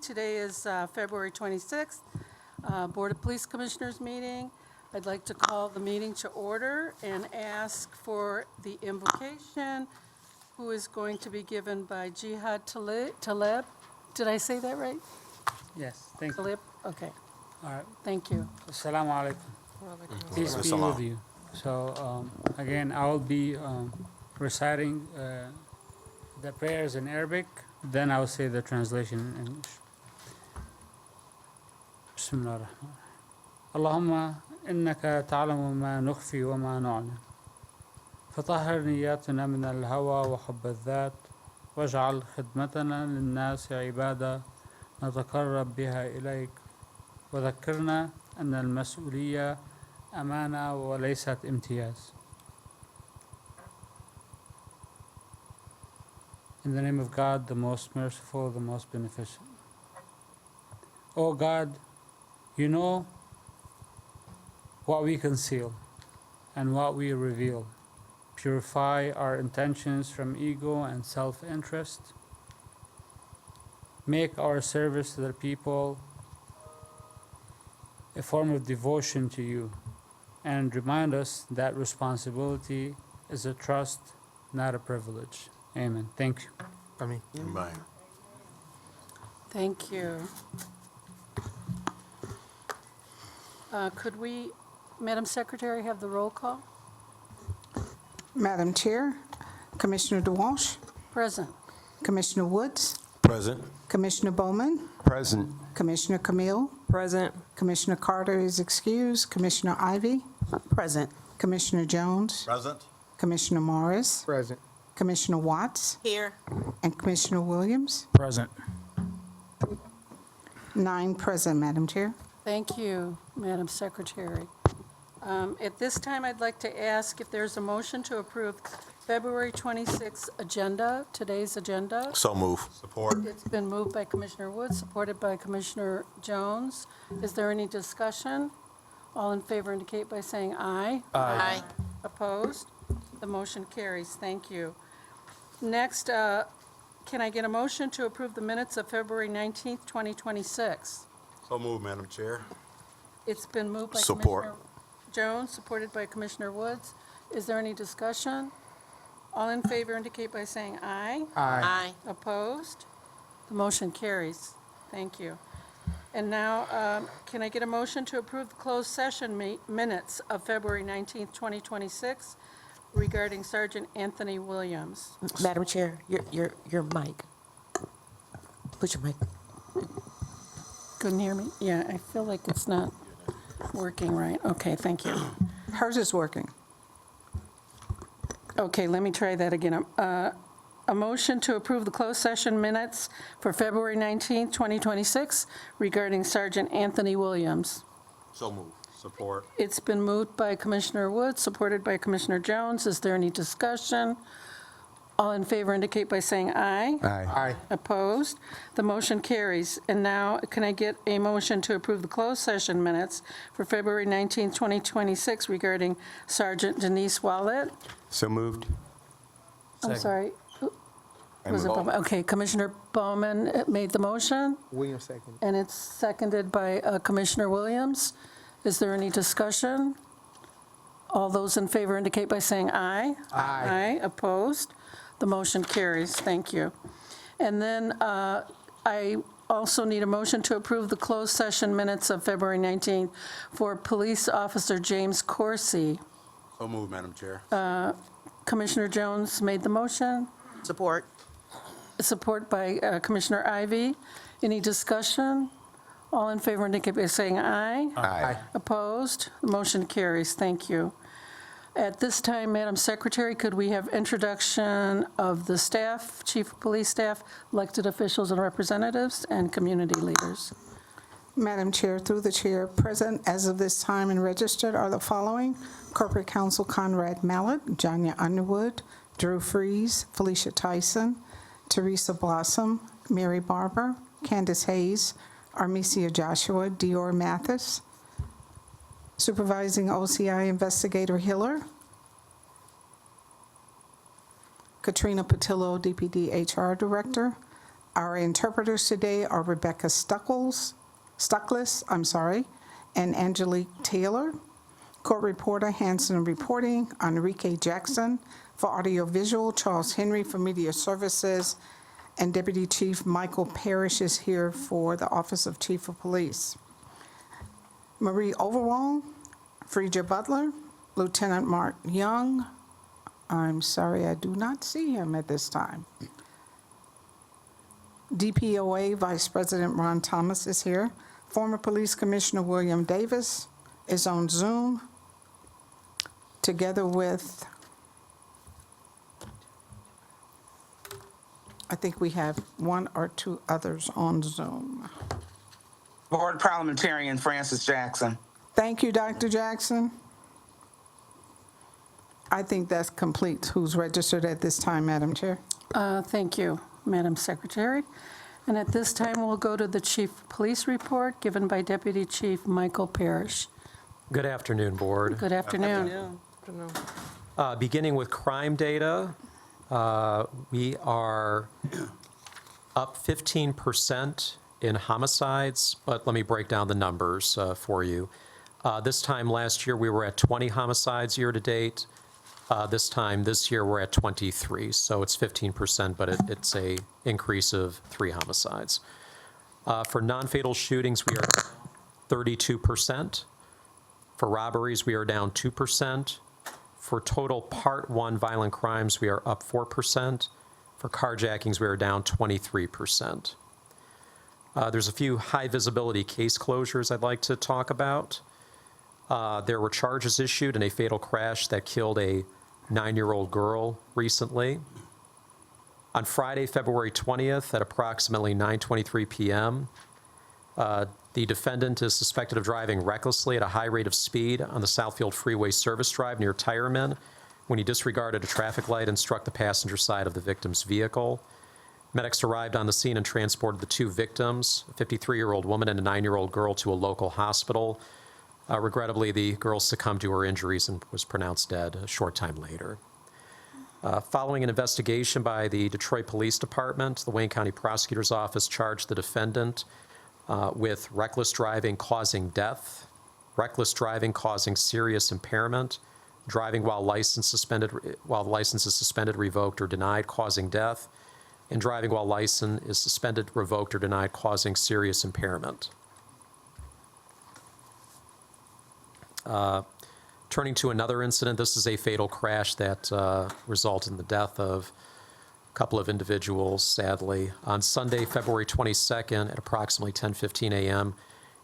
Today is February 26th, Board of Police Commissioners meeting. I'd like to call the meeting to order and ask for the invocation, who is going to be given by Jihad Taleb. Did I say that right? Yes, thank you. Taleb? Okay, All right. thank you. Assalamu alaikum. Peace be with you. So, again, I will be reciting the prayers in Arabic, then I will say the translation in English. Bismillah ar-Rahman. Allahumma innaka ta'lamu ma nukhfi wa ma nu'lin. فطهر نياتنا من الهوى وحب الذات واجعل خدمتنا للناس عبادة نتقرب بها إليك وذكرنا أن المسؤولية أمانة وليست امتياز. In the name of God, the most merciful, the most beneficent. O God, you know what we conceal and what we reveal. Purify our intentions from ego and self-interest. Make our service to the people a form of devotion to you, and remind us that responsibility is a trust, not a privilege. Amen. Thank you. Amen. Thank you. Could we, Madam Secretary, have the roll call? Madam Chair, Commissioner DeWalsh, Present. Commissioner Woods, Present. Commissioner Bowman, Present. Commissioner Camille, Present. Commissioner Carter is excused, Commissioner Ivy, Present. Commissioner Jones, Present. Commissioner Morris, Present. Commissioner Watts, Here. and Commissioner Williams. Present. 9 present, Madam Chair. Thank you, Madam Secretary. At this time, I'd like to ask if there's a motion to approve February 26th agenda, today's agenda. So move. Support. It's been moved by Commissioner Woods, supported by Commissioner Jones. Is there any discussion? All in favor indicate by saying aye. Aye. Opposed? The motion carries. Thank you. Next, can I get a motion to approve the minutes of February 19th, 2026? So move, Madam Chair. It's been moved by Support. Commissioner Jones, supported by Commissioner Woods. Is there any discussion? All in favor indicate by saying aye. Aye. Opposed? The motion carries. Thank you. And now, can I get a motion to approve the closed session minutes of February 19th, 2026 regarding Sergeant Anthony Williams? Madam Chair, your mic. Put your mic. Couldn't hear me? Yeah, I feel like it's not working right. Okay, thank you. Hers is working. Okay, let me try that again. A motion to approve the closed session minutes for February 19th, 2026 regarding Sergeant Anthony Williams. So move. Support. It's been moved by Commissioner Woods, supported by Commissioner Jones. Is there any discussion? All in favor indicate by saying aye. Aye. Opposed? The motion carries. And now, can I get a motion to approve the closed session minutes for February 19th, 2026 regarding Sergeant Denise Wallet? So moved. I'm Second. sorry. Was it Bowman? Okay, Commissioner Bowman made the motion, Williams second. and it's seconded by Commissioner Williams. Is there any discussion? All those in favor indicate by saying aye. Aye. Opposed? The motion carries. Thank you. And then I also need a motion to approve the closed session minutes of February 19th for Police Officer James Coursey. So move, Madam Chair. Commissioner Jones made the motion. Support. Support by Commissioner Ivy. Any discussion? All in favor indicate by saying aye. Aye. Opposed? The motion carries. Thank you. At this time, Madam Secretary, could we have introduction of the staff, Chief of Police Staff, elected officials and representatives, and community leaders? Madam Chair, through the chair, present as of this time and registered are the following: Corporate Counsel Conrad Mallett, Janya Underwood, Drew Freeze, Felicia Tyson, Teresa Blossom, Mary Barber, Candace Hayes, Armesia Joshua, Dior Mathis, Supervising OCI Investigator Hiller, Katrina Patillo, DPD HR Director, Our interpreters today are Rebecca Stuckless, and Angelique Taylor. Court reporter Hanson reporting, Enrique Jackson. For audiovisual, Charles Henry for media services, and Deputy Chief Michael Parrish is here for the Office of Chief of Police. Marie Overall, Freja Butler, Lieutenant Mark Young. I'm sorry, I do not see him at this time. DPOA Vice President Ron Thomas is here. Former Police Commissioner William Davis is on Zoom, together with, I think we have one or two others on Zoom. Board Parliamentarian Francis Jackson. Thank you, Dr. Jackson. I think that's complete. Who's registered at this time, Madam Chair? Thank you, Madam Secretary. And at this time, we'll go to the Chief of Police report given by Deputy Chief Michael Parrish. Good afternoon, Board. Good afternoon. Beginning with crime data, we are up 15% in homicides, but let me break down the numbers for you. This time last year, we were at 20 homicides year-to-date. This time this year, we're at 23, so it's 15%, but it's a increase of 3 homicides. For non-fatal shootings, we are 32%. For robberies, we are down 2%. For total Part 1 violent crimes, we are up 4%. For carjackings, we are down 23%. There's a few high-visibility case closures I'd like to talk about. There were charges issued in a fatal crash that killed a 9-year-old girl recently. On Friday, February 20th, at approximately 9:23 p.m., the defendant is suspected of driving recklessly at a high rate of speed on the Southfield Freeway Service Drive near Tireman when he disregarded a traffic light and struck the passenger side of the victim's vehicle. Medics arrived on the scene and transported the 2 victims, a 53-year-old woman and a 9-year-old girl, to a local hospital. Regrettably, the girl succumbed to her injuries and was pronounced dead a short time later. Following an investigation by the Detroit Police Department, the Wayne County Prosecutor's Office charged the defendant with reckless driving causing death, reckless driving causing serious impairment, driving while the license is suspended, revoked, or denied, causing death, and driving while license is suspended, revoked, or denied, causing serious impairment. Turning to another incident, this is a fatal crash that resulted in the death of a couple of individuals, sadly. On Sunday, February 22nd, at approximately 10:15 a.m.,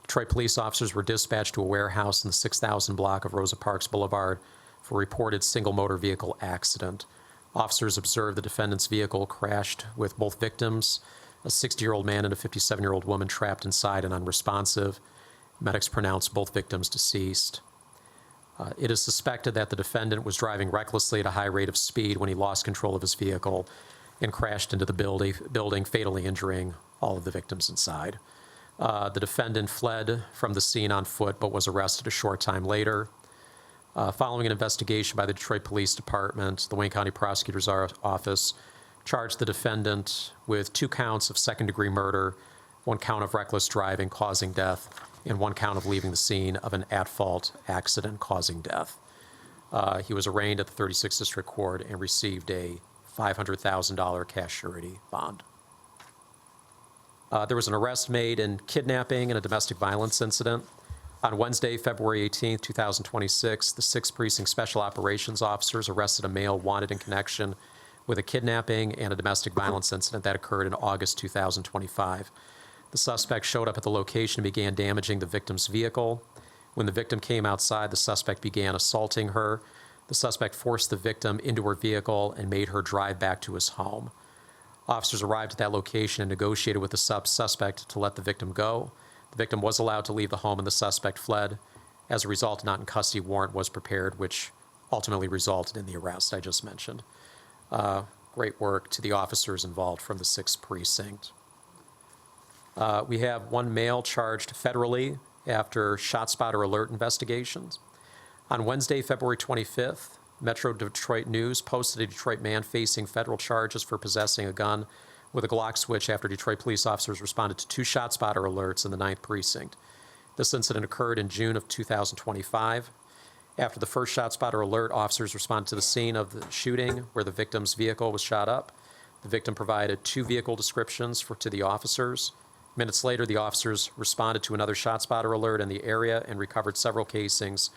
Detroit police officers were dispatched to a warehouse in the 6,000 block of Rosa Parks Boulevard for a reported single motor vehicle accident. Officers observed the defendant's vehicle crashed with both victims, a 60-year-old man and a 57-year-old woman, trapped inside and unresponsive. Medics pronounced both victims deceased. It is suspected that the defendant was driving recklessly at a high rate of speed when he lost control of his vehicle and crashed into the building, fatally injuring all of the victims inside. The defendant fled from the scene on foot but was arrested a short time later. Following an investigation by the Detroit Police Department, the Wayne County Prosecutor's Office charged the defendant with 2 counts of second-degree murder, 1 count of reckless driving causing death, and 1 count of leaving the scene of an at-fault accident causing death. He was arraigned at the 36th District Court and received a $500,000 cash surety bond. There was an arrest made in kidnapping and a domestic violence incident. On Wednesday, February 18, 2026, the 6th Precinct Special Operations officers arrested a male wanted in connection with a kidnapping and a domestic violence incident that occurred in August 2025. The suspect showed up at the location and began damaging the victim's vehicle. When the victim came outside, the suspect began assaulting her. The suspect forced the victim into her vehicle and made her drive back to his home. Officers arrived at that location and negotiated with the suspect to let the victim go. The victim was allowed to leave the home and the suspect fled. As a result, a not in custody warrant was prepared, which ultimately resulted in the arrest I just mentioned. Great work to the officers involved from the 6th Precinct. We have 1 male charged federally after ShotSpotter alert investigations. On Wednesday, February 25th, Metro Detroit News posted a Detroit man facing federal charges for possessing a gun with a Glock switch after Detroit police officers responded to 2 ShotSpotter alerts in the 9th Precinct. This incident occurred in June of 2025. After the first ShotSpotter alert, officers responded to the scene of the shooting where the victim's vehicle was shot up. The victim provided 2 vehicle descriptions to the officers. Minutes later, the officers responded to another ShotSpotter alert in the area and recovered several casings,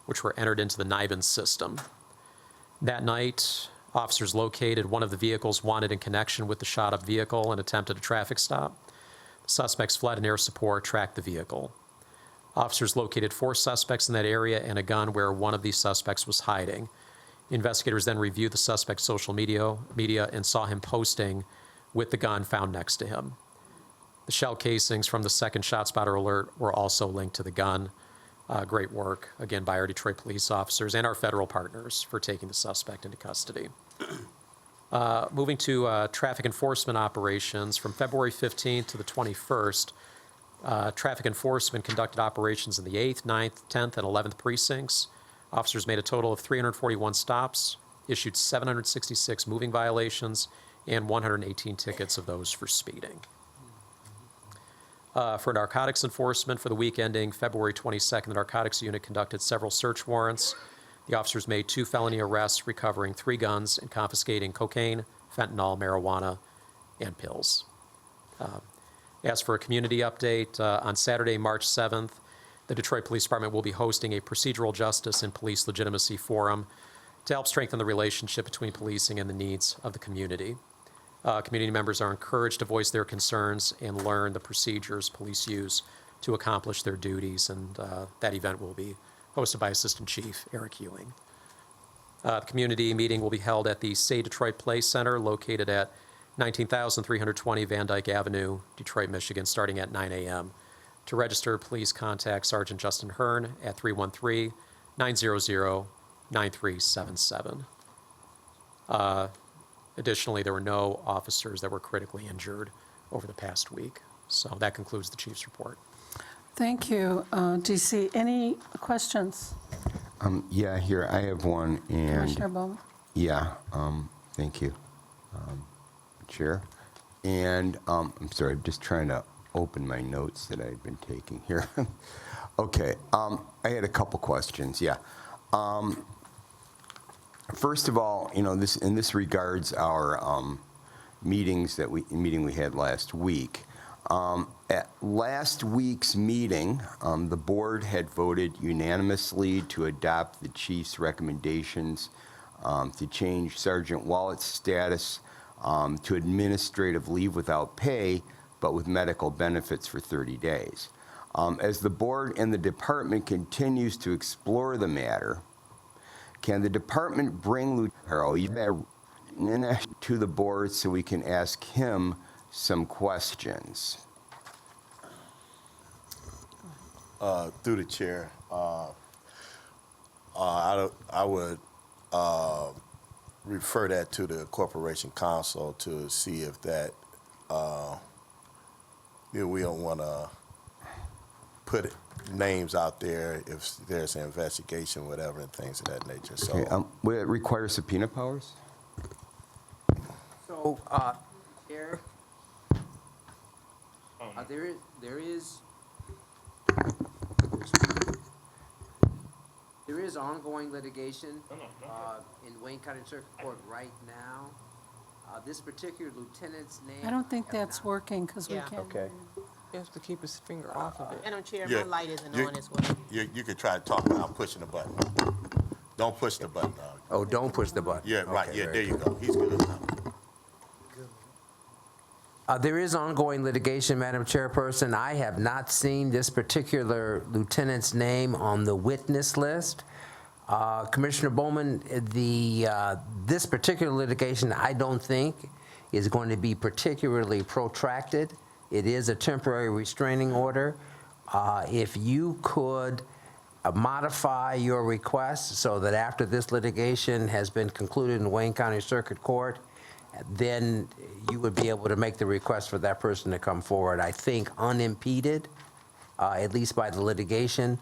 which were entered into the NIBIN system. That night, officers located one of the vehicles wanted in connection with the shot-up vehicle and attempted a traffic stop. The suspects fled and air support tracked the vehicle. Officers located 4 suspects in that area and a gun where one of these suspects was hiding. Investigators then reviewed the suspect's social media and saw him posting with the gun found next to him. The shell casings from the second ShotSpotter alert were also linked to the gun. Great work, again, by our Detroit police officers and our federal partners for taking the suspect into custody. Moving to traffic enforcement operations, from February 15th to the 21st, traffic enforcement conducted operations in the 8th, 9th, 10th, and 11th precincts. Officers made a total of 341 stops, issued 766 moving violations, and 118 tickets of those for speeding. For narcotics enforcement, for the week ending February 22nd, the narcotics unit conducted several search warrants. The officers made 2 felony arrests, recovering 3 guns and confiscating cocaine, fentanyl, marijuana, and pills. As for a community update, on Saturday, March 7th, the Detroit Police Department will be hosting a procedural justice and police legitimacy forum to help strengthen the relationship between policing and the needs of the community. Community members are encouraged to voice their concerns and learn the procedures police use to accomplish their duties, and that event will be hosted by Assistant Chief Eric Ewing. The community meeting will be held at the Say Detroit Play Center, located at 19,320 Van Dyke Avenue, Detroit, Michigan, starting at 9 a.m. To register, please contact Sergeant Justin Hearn at 313-900-9377. Additionally, there were no officers that were critically injured over the past week. So that concludes the chief's report. Thank you, DC. Any questions? Yeah, here, I have one, Commissioner and, Bowman? yeah, thank you, Chair. And, I'm sorry, I'm just trying to open my notes that I've been taking here. Okay, I had a couple questions, yeah. First of all, you know, this regards our meeting we had last week. At last week's meeting, the board had voted unanimously to adopt the chief's recommendations to change Sergeant Wallett's status to administrative leave without pay, but with medical benefits for 30 days. As the board and the department continues to explore the matter, can the department bring Lieutenant to the board so we can ask him some questions? Through the chair, I would refer that to the corporation counsel to see if that, we don't want to put names out there if there's an investigation, whatever, and things of that nature. So, Okay, will it require subpoena powers? So, Chair, there is ongoing litigation in Wayne County Circuit Court right now. This particular lieutenant's name. I don't think have that's not- working because we Yeah. can't. Okay. You have to keep his finger off of it. Madam Chair, Yeah. my light isn't You- on as well. you could try to talk without pushing the button. Don't push the button. Oh, don't push the button. Yeah, right, Okay, yeah, very there you good. go. He's good. There is ongoing litigation, Madam Chairperson. I have not seen this particular lieutenant's name on the witness list. Commissioner Bowman, this particular litigation, I don't think is going to be particularly protracted. It is a temporary restraining order. If you could modify your request so that after this litigation has been concluded in Wayne County Circuit Court, then you would be able to make the request for that person to come forward, I think, unimpeded, at least by the litigation.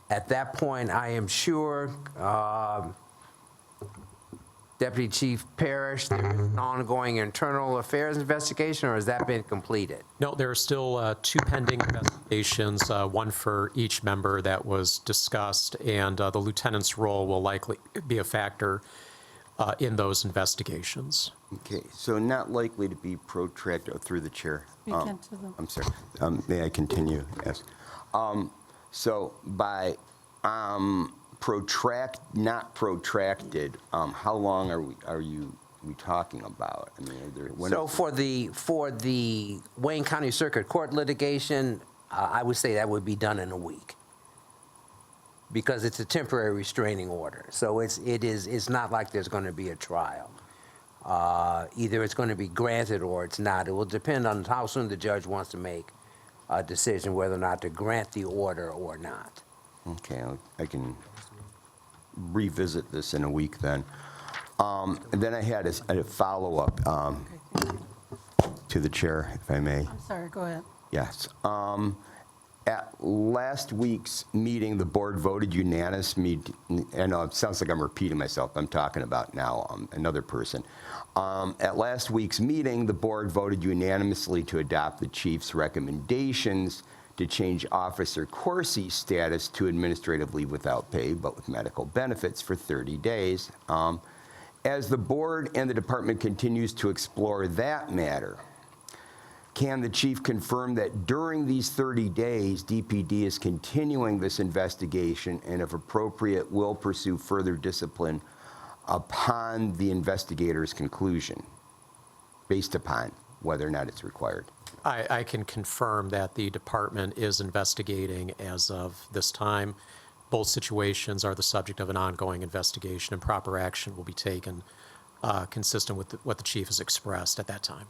At that point, I am sure Deputy Chief Parrish, there's an ongoing internal affairs investigation, or has that been completed? No, there are still 2 pending investigations, one for each member that was discussed, and the lieutenant's role will likely be a factor in those investigations. Okay, so not likely to be protracted, through the chair. Speak into the- I'm sorry. May I continue? Yes. So by not protracted, how long are we talking about? I mean, So for the Wayne County Circuit Court litigation, I would say that would be done in a week, because it's a temporary restraining order. So it's not like there's going to be a trial. Either it's going to be granted or it's not. It will depend on how soon the judge wants to make a decision whether or not to grant the order or not. Okay, I can revisit this in a week then. And then I had a follow-up to the chair, if I may. I'm sorry, go ahead. Yes. At last week's meeting, the board voted unanimously. I know it sounds like I'm repeating myself. I'm talking about now another person. At last week's meeting, the board voted unanimously to adopt the chief's recommendations to change Officer Corsi's status to administrative leave without pay, but with medical benefits for 30 days. As the board and the department continues to explore that matter, can the chief confirm that during these 30 days, DPD is continuing this investigation and, if appropriate, will pursue further discipline upon the investigator's conclusion, based upon whether or not it's required? I can confirm that the department is investigating as of this time. Both situations are the subject of an ongoing investigation, and proper action will be taken consistent with what the chief has expressed at that time.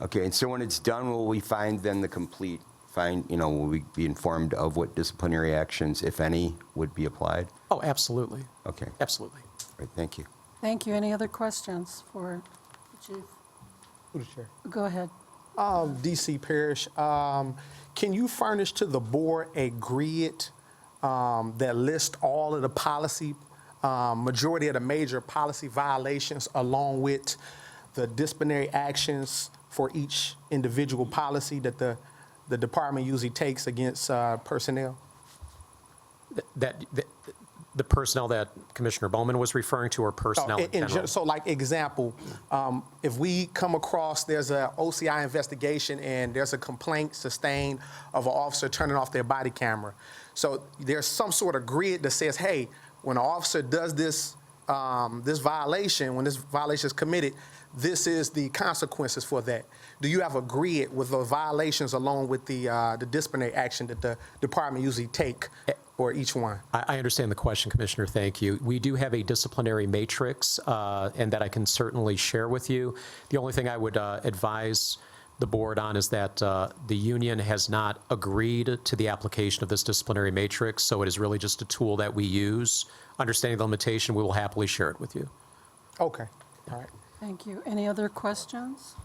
Okay, and so when it's done, will we find then the complete, will we be informed of what disciplinary actions, if any, would be applied? Oh, absolutely. Okay, all Absolutely. right, thank you. Thank you. Any other questions for the chief? Through the chair. Go ahead. DC Parrish, can you furnish to the board a grid that lists all of the policy, majority of the major policy violations, along with the disciplinary actions for each individual policy that the department usually takes against personnel? The personnel that Commissioner Bowman was referring to, or personnel in general? So, like, example, if we come across there's a OCI investigation and there's a complaint sustained of an officer turning off their body camera, so there's some sort of grid that says, hey, when an officer does this this violation, when this violation is committed, this is the consequences for that. Do you have a grid with the violations along with the disciplinary action that the department usually take for each one? I understand the question, Commissioner. Thank you. We do have a disciplinary matrix, and that I can certainly share with you. The only thing I would advise the board on is that the union has not agreed to the application of this disciplinary matrix, so it is really just a tool that we use. Understanding the limitation, we will happily share it with you. Okay, all right. Thank you. Any other questions?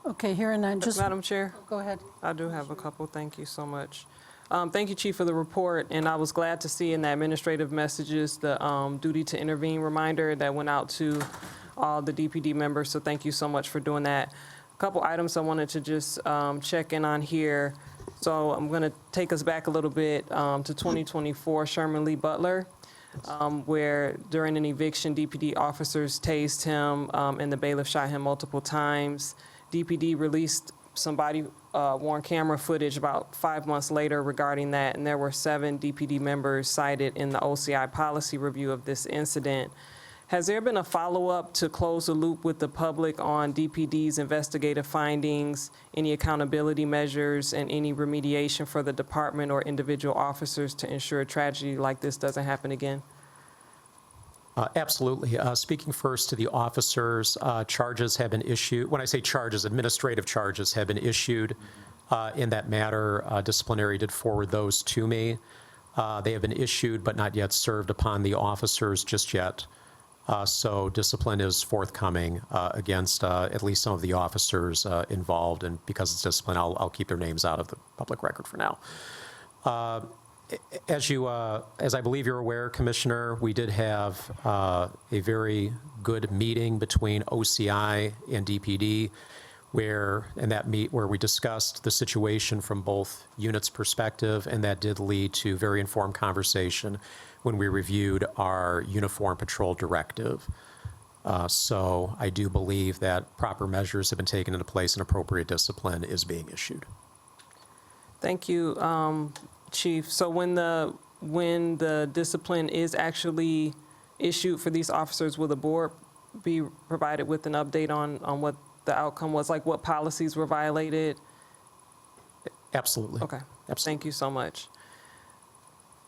Okay, hearing none, just. Madam Chair, Go ahead. I do have a couple. Thank you so much. Thank you, Chief, for the report, and I was glad to see in the administrative messages the duty to intervene reminder that went out to all the DPD members, so thank you so much for doing that. A couple items I wanted to just check in on here. So I'm going to take us back a little bit to 2024 Sherman Lee Butler, where during an eviction, DPD officers tased him and the bailiff shot him multiple times. DPD released some body-worn camera footage about 5 months later regarding that, and there were 7 DPD members cited in the OCI policy review of this incident. Has there been a follow-up to close the loop with the public on DPD's investigative findings, any accountability measures, and any remediation for the department or individual officers to ensure a tragedy like this doesn't happen again? Absolutely. Speaking first to the officers, charges have been issued. When I say charges, administrative charges have been issued in that matter. Disciplinary did forward those to me. They have been issued but not yet served upon the officers just yet. So discipline is forthcoming against at least some of the officers involved, and because it's discipline, I'll keep their names out of the public record for now. As I believe you're aware, Commissioner, we did have a very good meeting between OCI and DPD where we discussed the situation from both units' perspective, and that did lead to very informed conversation when we reviewed our Uniform Patrol Directive. So I do believe that proper measures have been taken into place and appropriate discipline is being issued. Thank you, Chief. So when the discipline is actually issued for these officers, will the board be provided with an update on what the outcome was, like what policies were violated? Absolutely. Okay. Absolutely. Thank you so much.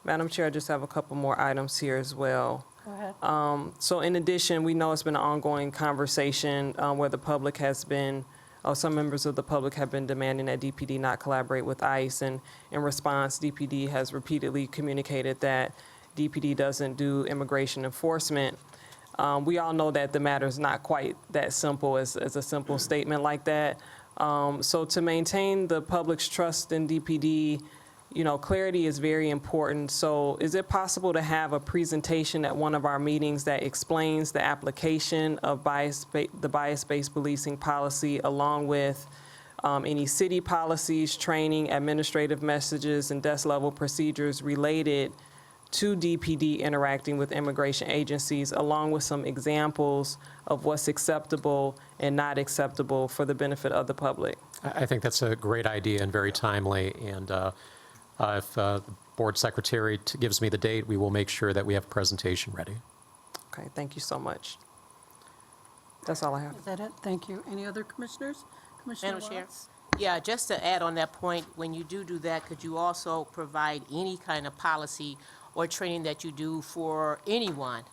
Madam Chair, I just have a couple more items here as well. Go ahead. So in addition, we know it's been an ongoing conversation where the public has been, some members of the public have been demanding that DPD not collaborate with ICE. And in response, DPD has repeatedly communicated that DPD doesn't do immigration enforcement. We all know that the matter is not quite that simple as a simple statement like that. So to maintain the public's trust in DPD, clarity is very important. So is it possible to have a presentation at one of our meetings that explains the application of the bias-based policing policy along with any city policies, training, administrative messages, and desk level procedures related to DPD interacting with immigration agencies, along with some examples of what's acceptable and not acceptable for the benefit of the public? I think that's a great idea and very timely. And if the board secretary gives me the date, we will make sure that we have a presentation ready. Okay, thank you so much. That's all I have. Is that it? Thank you. Any other commissioners? Commissioner Madam Chair? Watts? Yeah, just to add on that point, when you do that, could you also provide any kind of policy or training that you do for anyone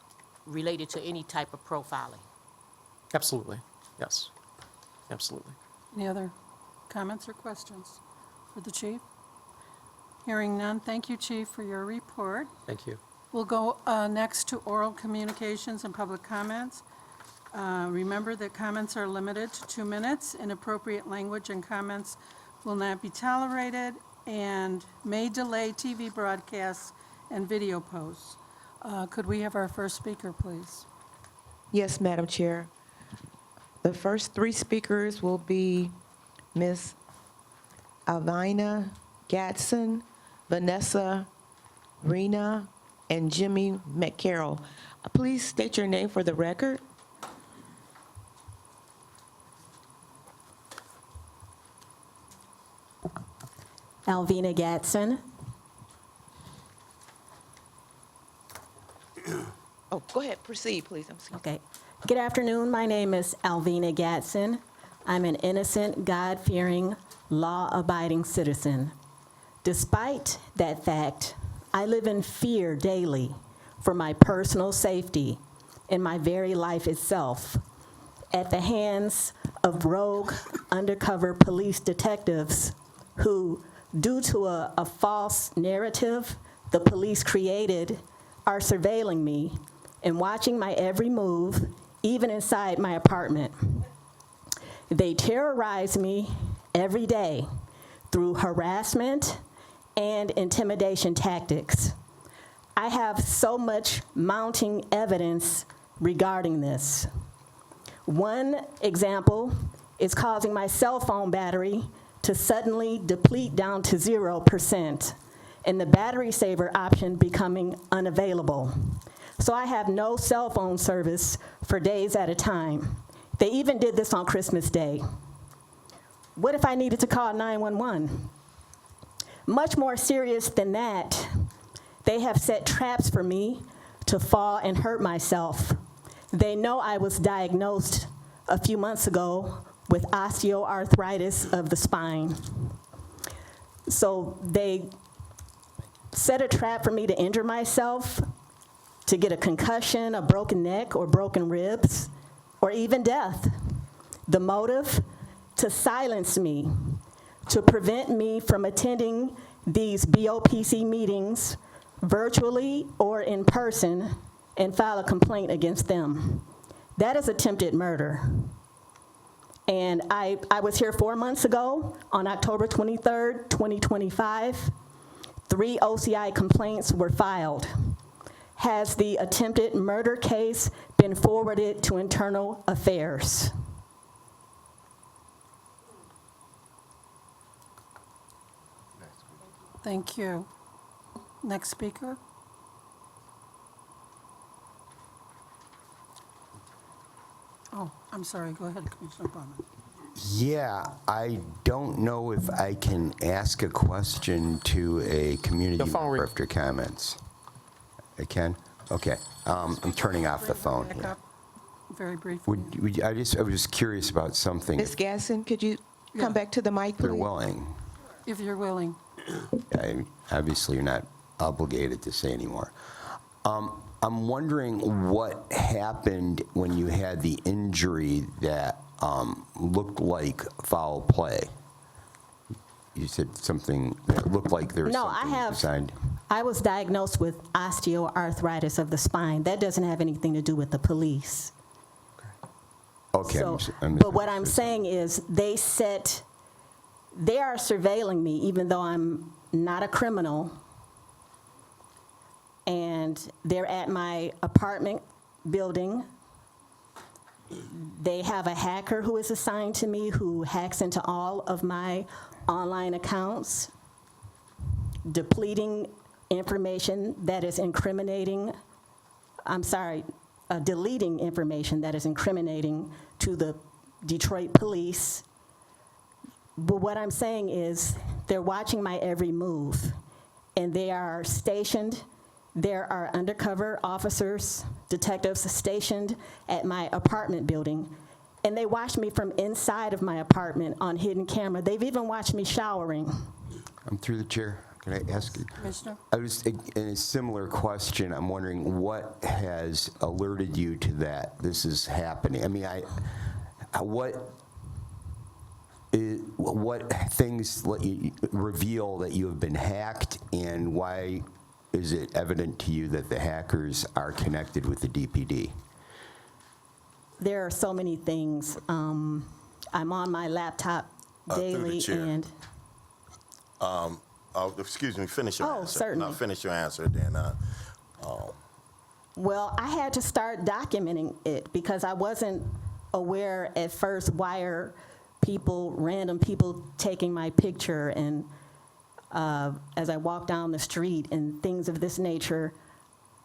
related to any type of profiling? Absolutely. Yes. Absolutely. Any other comments or questions for the chief? Hearing none, thank you, Chief, for your report. Thank you. We'll go next to oral communications and public comments. Remember that comments are limited to 2 minutes. Inappropriate language and comments will not be tolerated and may delay TV broadcasts and video posts. Could we have our first speaker, please? Yes, Madam Chair. The first 3 speakers will be Ms. Alvina Gatson, Vanessa Rena, and Jimmy McCarroll. Please state your name for the record. Alvina Gatson. Oh, go ahead, proceed, please. Okay. Good afternoon. My name is Alvina Gatson. I'm an innocent, God-fearing, law-abiding citizen. Despite that fact, I live in fear daily for my personal safety and my very life itself at the hands of rogue undercover police detectives who, due to a false narrative the police created, are surveilling me and watching my every move, even inside my apartment. They terrorize me every day through harassment and intimidation tactics. I have so much mounting evidence regarding this. One example is causing my cell phone battery to suddenly deplete down to 0%, and the battery saver option becoming unavailable. So I have no cell phone service for days at a time. They even did this on Christmas Day. What if I needed to call 911? Much more serious than that, they have set traps for me to fall and hurt myself. They know I was diagnosed a few months ago with osteoarthritis of the spine. So they set a trap for me to injure myself, to get a concussion, a broken neck, or broken ribs, or even death. The motive? To silence me, to prevent me from attending these BOPC meetings virtually or in person and file a complaint against them. That is attempted murder. And I was here 4 months ago on October 23rd, 2025. 3 OCI complaints were filed. Has the attempted murder case been forwarded to Internal Affairs? Thank you. Next speaker. Oh, I'm sorry. Go ahead, Commissioner Bowman. Yeah, I don't know if I can ask a question to a community The phone member ring. after comments. I can? Okay. I'm turning off the phone Back here. up very briefly. I was just curious about something, Ms. Gasson, could you come back to the mic, if you're please? willing. If you're willing. Obviously, you're not obligated to say anymore. I'm wondering what happened when you had the injury that looked like foul play. You said something that looked like there was No, something designed. I was diagnosed with osteoarthritis of the spine. That doesn't have anything to do with the police. Okay. So, but what I'm saying is they are surveilling me even though I'm not a criminal. And they're at my apartment building. They have a hacker who is assigned to me who hacks into all of my online accounts, depleting information that is incriminating. Deleting information that is incriminating to the Detroit police. But what I'm saying is they're watching my every move, and they are stationed. There are undercover officers, detectives stationed at my apartment building, and they watch me from inside of my apartment on hidden camera. They've even watched me showering. I'm through the chair. Can I ask you? Commissioner? I was, in a similar question, I'm wondering what has alerted you to that this is happening? I mean, what things let you reveal that you have been hacked, and why is it evident to you that the hackers are connected with the DPD? There are so many things. I'm on my laptop Through the daily, chair. and Excuse me, finish your Oh, answer. certainly. No, finish your answer, then. well, I had to start documenting it because I wasn't aware at first why are random people taking my picture, and as I walk down the street and things of this nature.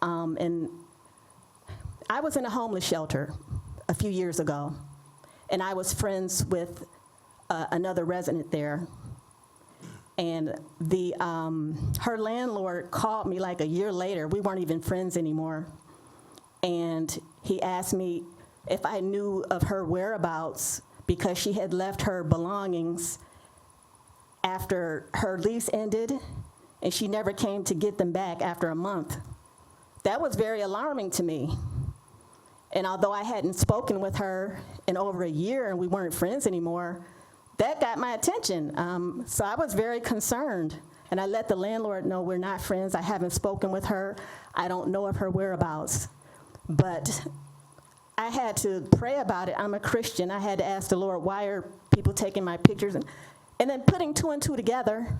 And I was in a homeless shelter a few years ago, and I was friends with another resident there. And her landlord called me like a year later. We weren't even friends anymore. And he asked me if I knew of her whereabouts because she had left her belongings after her lease ended, and she never came to get them back after a month. That was very alarming to me. And although I hadn't spoken with her in over a year and we weren't friends anymore, that got my attention. So I was very concerned. And I let the landlord know we're not friends. I haven't spoken with her. I don't know of her whereabouts. But I had to pray about it. I'm a Christian. I had to ask the Lord, why are people taking my pictures? And then putting two and two together,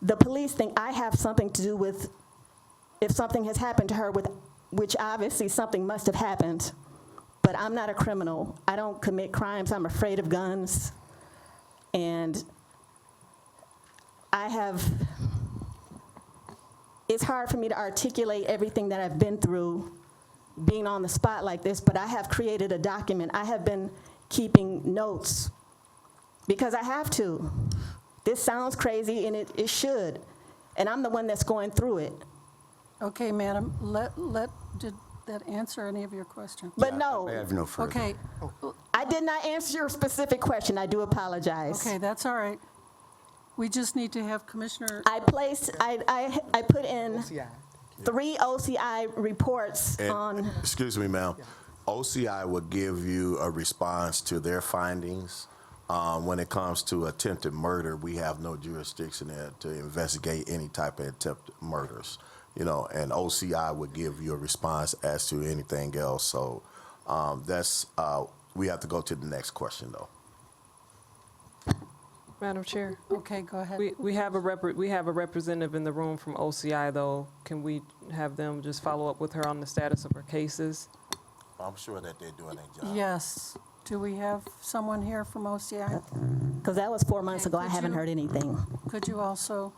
the police think I have something to do with if something has happened to her, which obviously something must have happened. But I'm not a criminal. I don't commit crimes. I'm afraid of guns. And it's hard for me to articulate everything that I've been through being on the spot like this, but I have created a document. I have been keeping notes because I have to. This sounds crazy, and it should. And I'm the one that's going through it. Okay, madam, did that answer any of your questions? But no. I have no further. Okay, I did not answer your specific question. I do apologize. okay, that's all right. We just need to have Commissioner, I put in OCI. 3 OCI reports And, on. excuse me, ma'am. OCI will give you a response to their findings. When it comes to attempted murder, we have no jurisdiction there to investigate any type of attempted murders. And OCI would give you a response as to anything else. So we have to go to the next question, though. Madam Chair, Okay, go ahead. we have a representative in the room from OCI, though. Can we have them just follow up with her on the status of her cases? I'm sure that they're doing their job. Yes. Do we have someone here from OCI? Because that was 4 months ago. I Could haven't you- heard anything. Could you also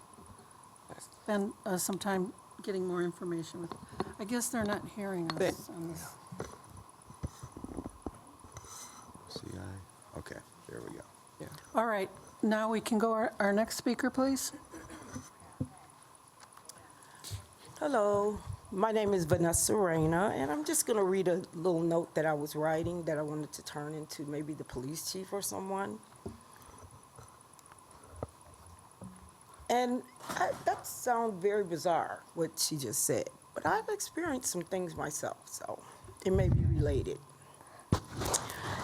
spend some time getting more information with, I guess they're not hearing us on this. CI, okay, there we go. All right, now we can go, our next speaker, please. Hello, my name is Vanessa Reyna, and I'm just going to read a little note that I was writing that I wanted to turn into maybe the police chief or someone. And that sounds very bizarre, what she just said, but I've experienced some things myself, so it may be related.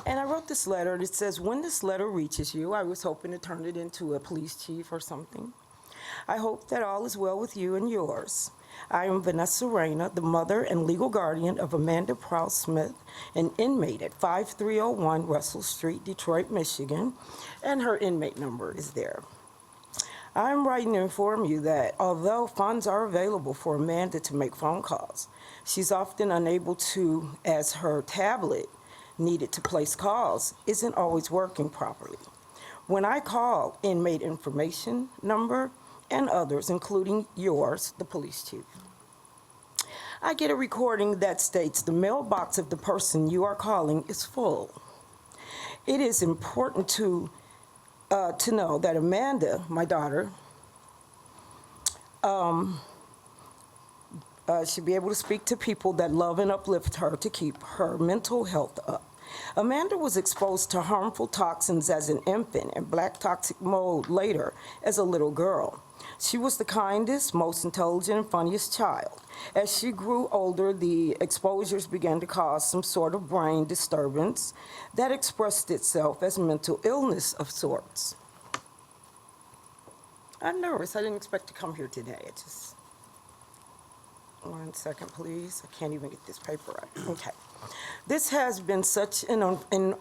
And I wrote this letter, and it says, when this letter reaches you, I was hoping to turn it into a police chief or something. I hope that all is well with you and yours. I am Vanessa Reyna, the mother and legal guardian of Amanda Prowse Smith, an inmate at 5301 Russell Street, Detroit, Michigan, and her inmate number is there. I am writing to inform you that although funds are available for Amanda to make phone calls, she's often unable to, as her tablet needed to place calls isn't always working properly. When I call inmate information number and others, including yours, the police chief, I get a recording that states the mailbox of the person you are calling is full. It is important to know that Amanda, my daughter, should be able to speak to people that love and uplift her to keep her mental health up. Amanda was exposed to harmful toxins as an infant and black toxic mold later as a little girl. She was the kindest, most intelligent, and funniest child. As she grew older, the exposures began to cause some sort of brain disturbance that expressed itself as mental illness of sorts. I'm nervous. I didn't expect to come here today. It just... 1 second, please. I can't even get this paper right. Okay. This has been such an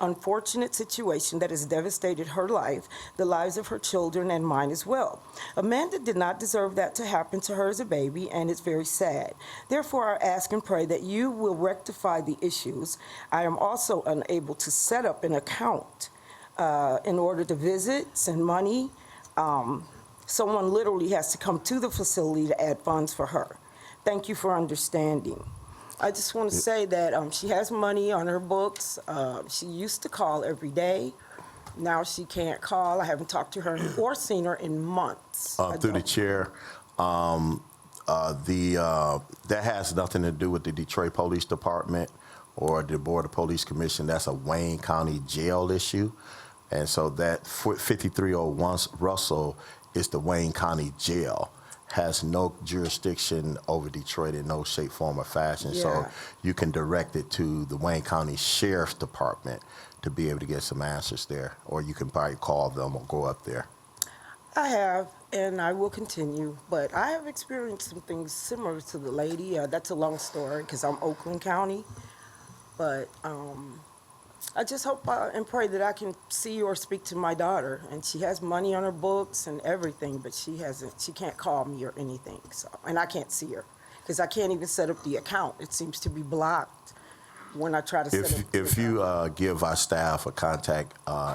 unfortunate situation that has devastated her life, the lives of her children, and mine as well. Amanda did not deserve that to happen to her as a baby, and it's very sad. Therefore, I ask and pray that you will rectify the issues. I am also unable to set up an account in order to visit, send money. Someone literally has to come to the facility to add funds for her. Thank you for understanding. I just want to say that she has money on her books. She used to call every day. Now she can't call. I haven't talked to her or seen her in months. Through the chair, that has nothing to do with the Detroit Police Department or the Board of Police Commission. That's a Wayne County jail issue. And so that 5301 Russell is the Wayne County jail. Has no jurisdiction over Detroit in no shape, form, or fashion. Yeah. So you can direct it to the Wayne County Sheriff's Department to be able to get some answers there. Or you can probably call them or go up there. I have, and I will continue, but I have experienced some things similar to the lady. That's a long story because I'm Oakland County. But I just hope and pray that I can see or speak to my daughter. And she has money on her books and everything, but she can't call me or anything. So, and I can't see her because I can't even set up the account. It seems to be blocked when I try to set up. If you give our staff a contact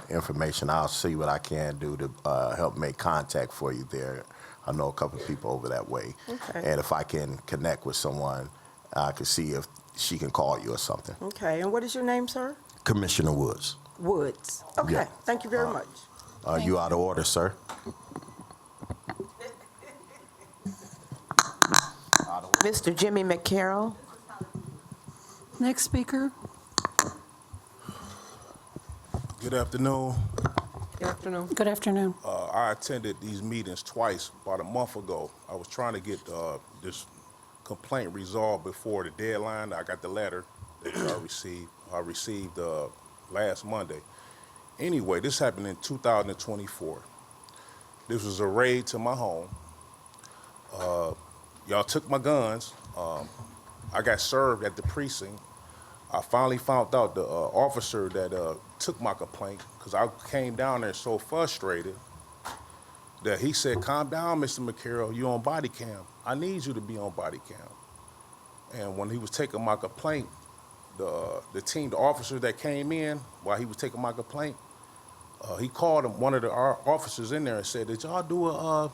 information, I'll see what I can do to help make contact for you there. I know a couple of people over that way. Okay. And if I can connect with someone, I can see if she can call you or something. Okay, and what is your name, sir? Commissioner Woods. Woods. Okay, Yeah. Thank you very much. You out of order, sir. Mr. Jimmy McCarroll. Next speaker. Good afternoon. Good afternoon. Good afternoon. I attended these meetings twice about a month ago. I was trying to get this complaint resolved before the deadline. I got the letter that I received last Monday. Anyway, this happened in 2024. This was a raid to my home. Y'all took my guns. I got served at the precinct. I finally found out the officer that took my complaint, because I came down there so frustrated that he said, calm down, Mr. McCarroll, you on body cam. I need you to be on body cam. And when he was taking my complaint, the team, the officer that came in while he was taking my complaint, he called him, one of our officers in there and said, did y'all do a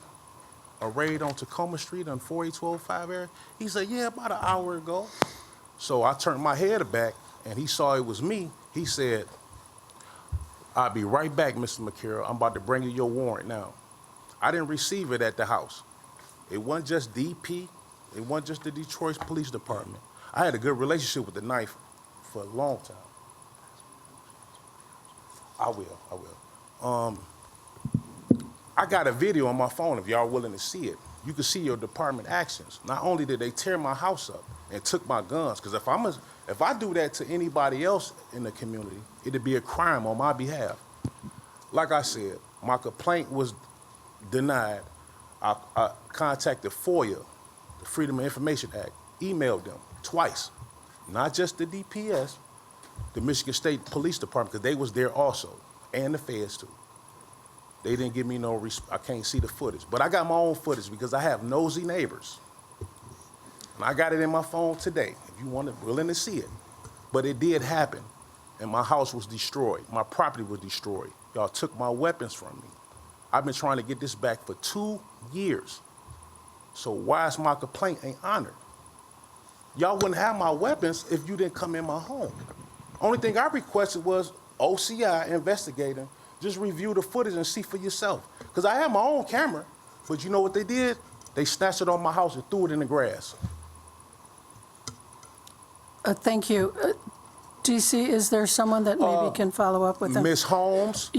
raid on Tacoma Street on 48205 area? He said, yeah, about an hour ago. So I turned my head back and he saw it was me. He said, I'll be right back, Mr. McCarroll. I'm about to bring you your warrant now. I didn't receive it at the house. It wasn't just DP. It wasn't just the Detroit Police Department. I had a good relationship with the knife for a long time. I will. I got a video on my phone if y'all willing to see it. You can see your department actions. Not only did they tear my house up and took my guns, because if I do that to anybody else in the community, it'd be a crime on my behalf. Like I said, my complaint was denied. I contacted FOIA, the Freedom of Information Act, emailed them twice, not just the DPS, the Michigan State Police Department, because they was there also, and the feds too. They didn't give me no, I can't see the footage, but I got my own footage because I have nosy neighbors. And I got it in my phone today, if you willing to see it. But it did happen, and my house was destroyed. My property was destroyed. Y'all took my weapons from me. I've been trying to get this back for 2 years. So why is my complaint ain't honored? Y'all wouldn't have my weapons if you didn't come in my home. Only thing I requested was OCI investigating, just review the footage and see for yourself. Because I have my own camera, but you know what they did? They snatched it off my house and threw it in the grass. Thank you. DC, is there someone that maybe can follow up with them? Miss Holmes,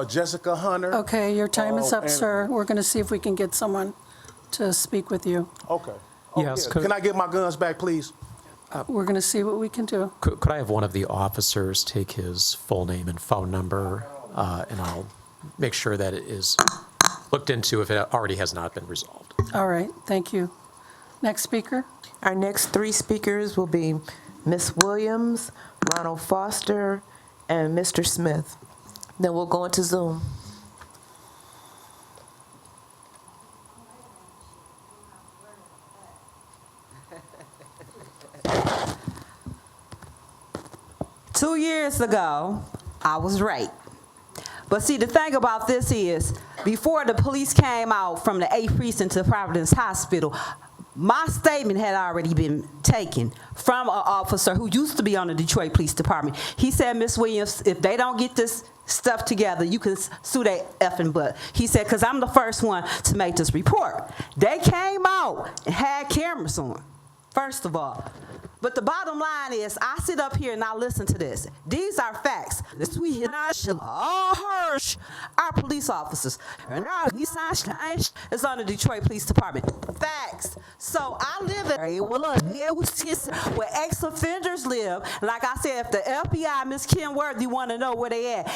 Jessica Hunter. Okay, your time is up, and- sir. We're going to see if we can get someone to speak with you. Okay. Yes, Can I get my guns back, please? We're going to see what we can do. Could I have one of the officers take his full name and phone number, and I'll make sure that it is looked into if it already has not been resolved. All right, thank you. Next speaker? Our next three speakers will be Ms. Williams, Ronald Foster, and Mr. Smith. Then we'll go into Zoom. Two years ago, I was raped. But see, the thing about this is, before the police came out from the 8th Precinct to Providence Hospital, my statement had already been taken from an officer who used to be on the Detroit Police Department. He said, Miss Williams, if they don't get this stuff together, you can sue their effing butt. He said, because I'm the first one to make this report. They came out and had cameras on, first of all. But the bottom line is, I sit up here and I listen to this. These are facts. This we all harsh our police officers. And it's on the Detroit Police Department. Facts. So I live where ex-offenders live. Like I said, if the FBI, Miss Kim Worthy, want to know where they at,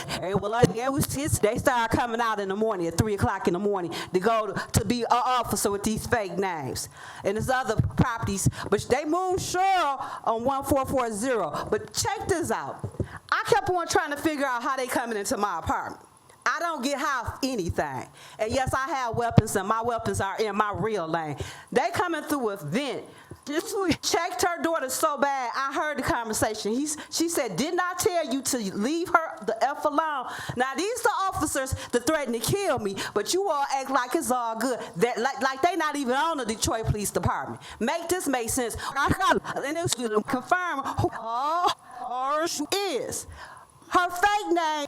they start coming out in the morning at 3 o'clock in the morning to go to be an officer with these fake names. And there's other properties, but they move sure on 1440. But check this out. I kept on trying to figure out how they coming into my apartment. I don't get half anything. And yes, I have weapons, and my weapons are in my real lane. They coming through a vent. This week, checked her daughter so bad, I heard the conversation. She said, didn't I tell you to leave her the F alone? Now, these are officers that threatened to kill me, but you all act like it's all good. That, like they not even on the Detroit Police Department. Make this make sense. And it's to confirm who is. Her fake name.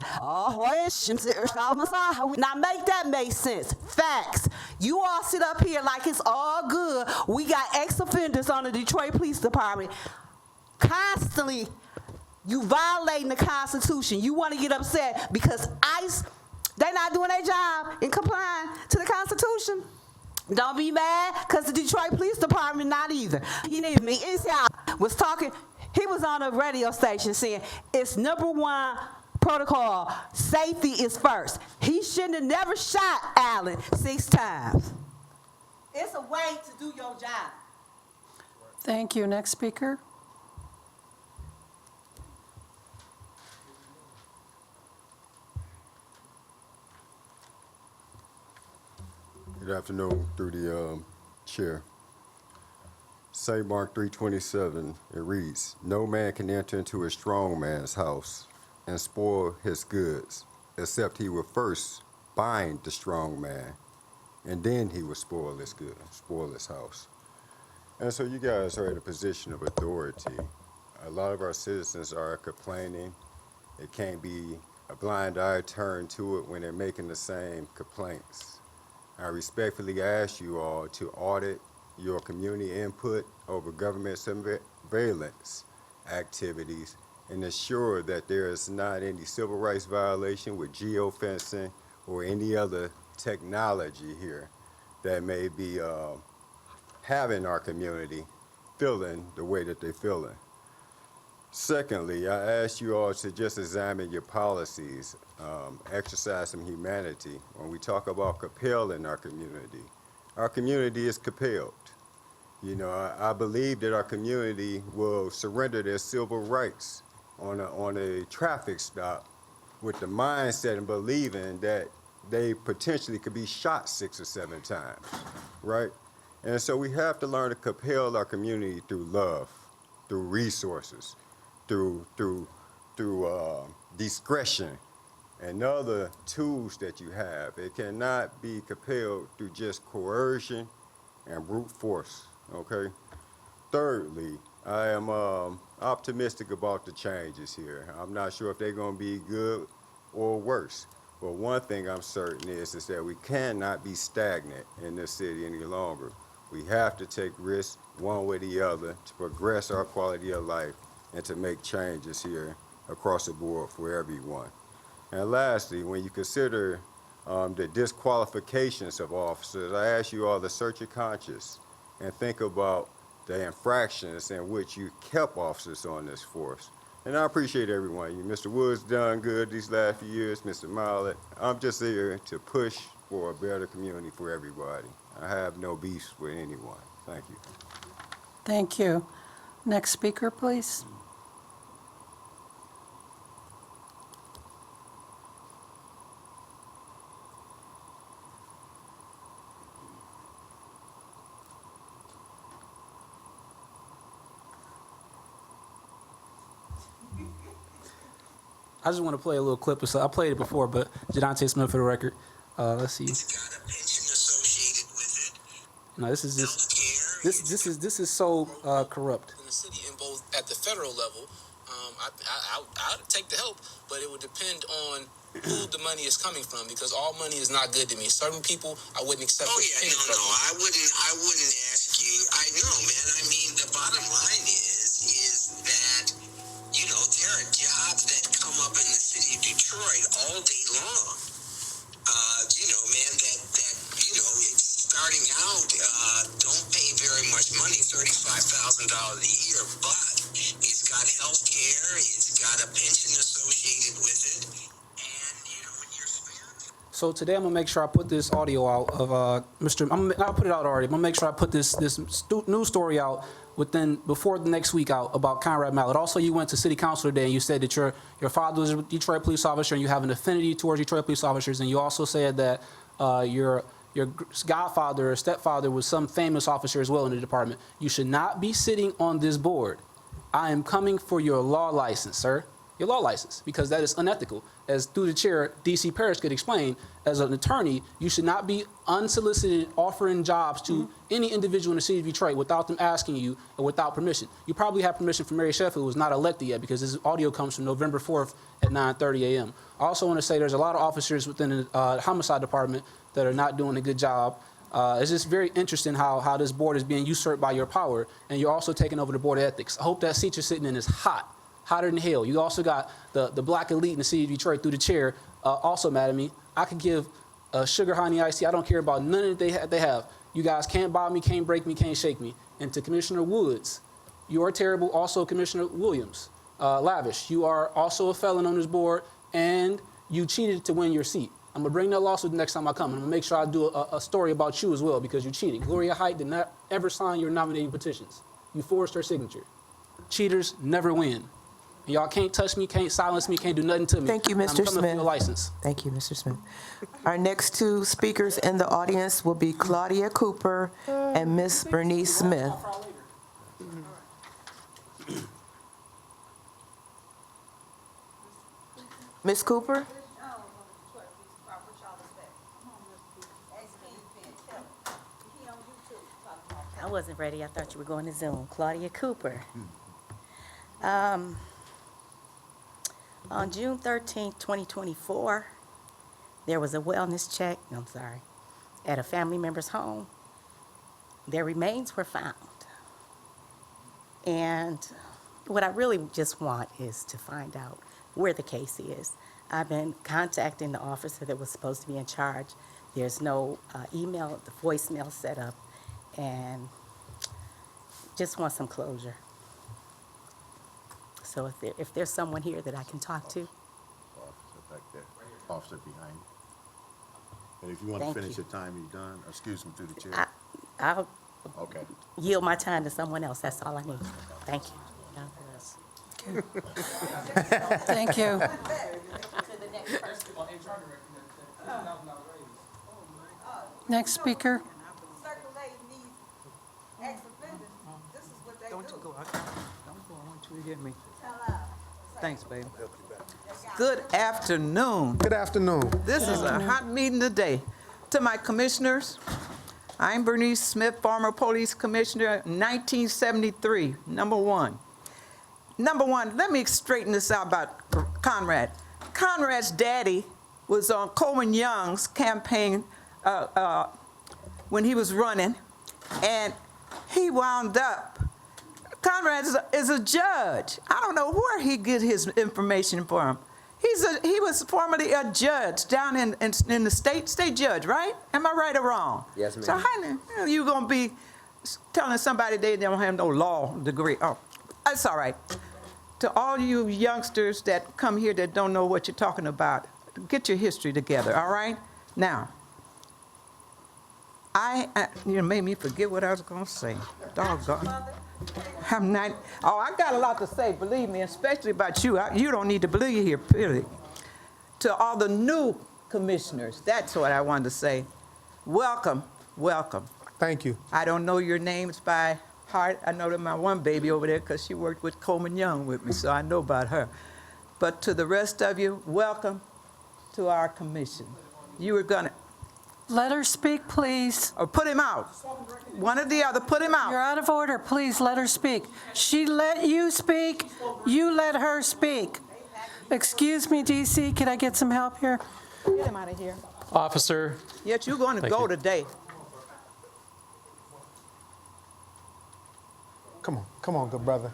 Now make that make sense. Facts. You all sit up here like it's all good. We got ex-offenders on the Detroit Police Department. Constantly, you violating the Constitution. You want to get upset because ICE, they not doing their job in complying to the Constitution. Don't be mad, because the Detroit Police Department not either. You need me. Was talking. He was on a radio station saying, it's #1 protocol, safety is first. He shouldn't have never shot Allen 6 times. It's a way to do your job. Thank you. Next speaker? Good afternoon, through the chair. St. Mark 3:27, it reads, "No man can enter into a strong man's house and spoil his goods, except he will first bind the strong man, and then he will spoil his goods, spoil his house." And so you guys are in a position of authority. A lot of our citizens are complaining. It can't be a blind eye turned to it when they're making the same complaints. I respectfully ask you all to audit your community input over government surveillance activities and ensure that there is not any civil rights violation with geofencing or any other technology here that may be having our community feeling the way that they're feeling. Secondly, I ask you all to just examine your policies, exercise some humanity. When we talk about compelling our community is compelled. You know, I believe that our community will surrender their civil rights on a traffic stop with the mindset and believing that they potentially could be shot 6 or 7 times, right? And so we have to learn to compel our community through love, through resources, through discretion and other tools that you have. It cannot be compelled through just coercion and brute force, okay? Thirdly, I am optimistic about the changes here. I'm not sure if they're gonna be good or worse, but one thing I'm certain is that we cannot be stagnant in this city any longer. We have to take risks one way or the other to progress our quality of life and to make changes here across the board for everyone. And lastly, when you consider the disqualifications of officers, I ask you all to search your conscience and think about the infractions in which you kept officers on this force. And I appreciate everyone. Mr. Woods done good these last few years, Mr. Mallett. I'm just here to push for a better community for everybody. I have no beefs with anyone. Thank you. Thank you. Next speaker, please. I just want to play a little clip. I played it before, but Jadante Smith for the record. Let's see. No, this is just this is so corrupt. In the city and both at the federal level, I'd take the help, but it would depend on who the money is coming from, because all money is not good to me. Certain people I wouldn't accept. Oh yeah, no, I wouldn't ask you. I know, man. I mean, the bottom line is that, you know, there are jobs that come up in the city of Detroit all day long. You know, man, that you know, it's starting out, don't pay very much money, $35,000 a year, but it's got health care, it's got a pension associated with it, and, you know, when you're spared. So today I'm gonna make sure I put this audio out of I'll put it out already. I'm gonna make sure I put this news story out before the next week out about Conrad Mallett. Also, you went to City Council today and you said that your father was a Detroit police officer and you have an affinity towards Detroit police officers, and you also said that your godfather or stepfather was some famous officer as well in the department. You should not be sitting on this board. I am coming for your law license, sir. Your law license, because that is unethical. As through the chair, D.C. Parrish could explain, as an attorney, you should not be unsolicited offering jobs to any individual in the city of Detroit without them asking you and without permission. You probably have permission from Mary Sheffield, who was not elected yet, because this audio comes from November 4th at 9:30 a.m. I also want to say there's a lot of officers within the homicide department that are not doing a good job. It's just very interesting how this board is being usurped by your power, and you're also taking over the board of ethics. I hope that seat you're sitting in is hotter than hell. You also got the black elite in the city of Detroit through the chair also mad at me. I could give sugar honey iced tea. I don't care about none that they have. You guys can't bob me, can't break me, can't shake me. And to Commissioner Woods, you are terrible. Also Commissioner Williams, Lavish, you are also a felon on this board, and you cheated to win your seat. I'm gonna bring that lawsuit the next time I come, and I'm gonna make sure I do a story about you as well, because you cheated. Gloria Height did not ever sign your nominating petitions. You forged her signature. Cheaters never win. And y'all can't touch me, can't silence me, can't do nothing to me. Thank you, I'm Mr. coming for Smith. your license. Thank you, Mr. Smith. Our next two speakers in the audience will be Claudia Cooper and Miss Bernice Smith. Miss Cooper? I wasn't ready. I thought you were going to Zoom. Claudia Cooper. On June 13th, 2024, there was a wellness check, at a family member's home. Their remains were found. And what I really just want is to find out where the case is. I've been contacting the officer that was supposed to be in charge. There's no email, the voicemail set up, and just want some closure. So if there's someone here that I can talk to. Officer back there. Officer behind you. And if you want to Thank finish you. your time, you're done. Excuse me through the chair. I'll Okay. yield my time to someone else. That's all I need. Thank you. God bless. Thank you. Next speaker. Don't you go. Don't go. I want you to hear me. Thanks, baby. Good afternoon. Good afternoon. This is a hot meeting today. To my commissioners, I'm Bernice Smith, former police commissioner, 1973, number one. Number one, let me straighten this out about Conrad. Conrad's daddy was on Coleman Young's campaign when he was running, and he wound up. Conrad is a judge. I don't know where he get his information from. He was formerly a judge down in the state judge, right? Am I right or wrong? Yes, ma'am. So how you gonna be telling somebody they don't have no law degree? Oh, that's all right. To all you youngsters that come here that don't know what you're talking about, get your history together, all right? Now, you made me forget what I was gonna say. Doggone. I'm not, I got a lot to say, believe me, especially about you. You don't need to believe here, period. To all the new commissioners, that's what I wanted to say. Welcome, welcome. Thank you. I don't know your names by heart. I know that my one baby over there because she worked with Coleman Young with me, so I know about her. But to the rest of you, welcome to our commission. You were gonna... Let her speak, please. Or put him out. One or the other, put him out. You're out of order. Please let her speak. She let you speak. You let her speak. Excuse me, DC, can I get some help here? Get him out of here. Officer. Yet you're going to Thank go you. today. Come on, good brother.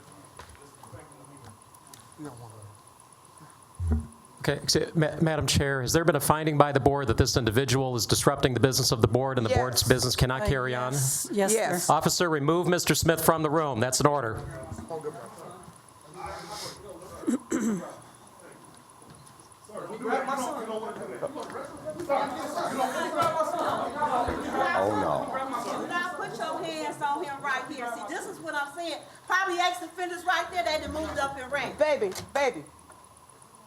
Okay, Madam Chair, has there been a finding by the board that this individual is disrupting the business of the board and the board's business cannot carry on? Yes, Yes. sir. Officer, remove Mr. Smith from the room. That's an order. Oh, no. Now put your hands on him right here. See, this is what I'm saying. Probably ex-offenders right there, they done moved up in rank. Baby.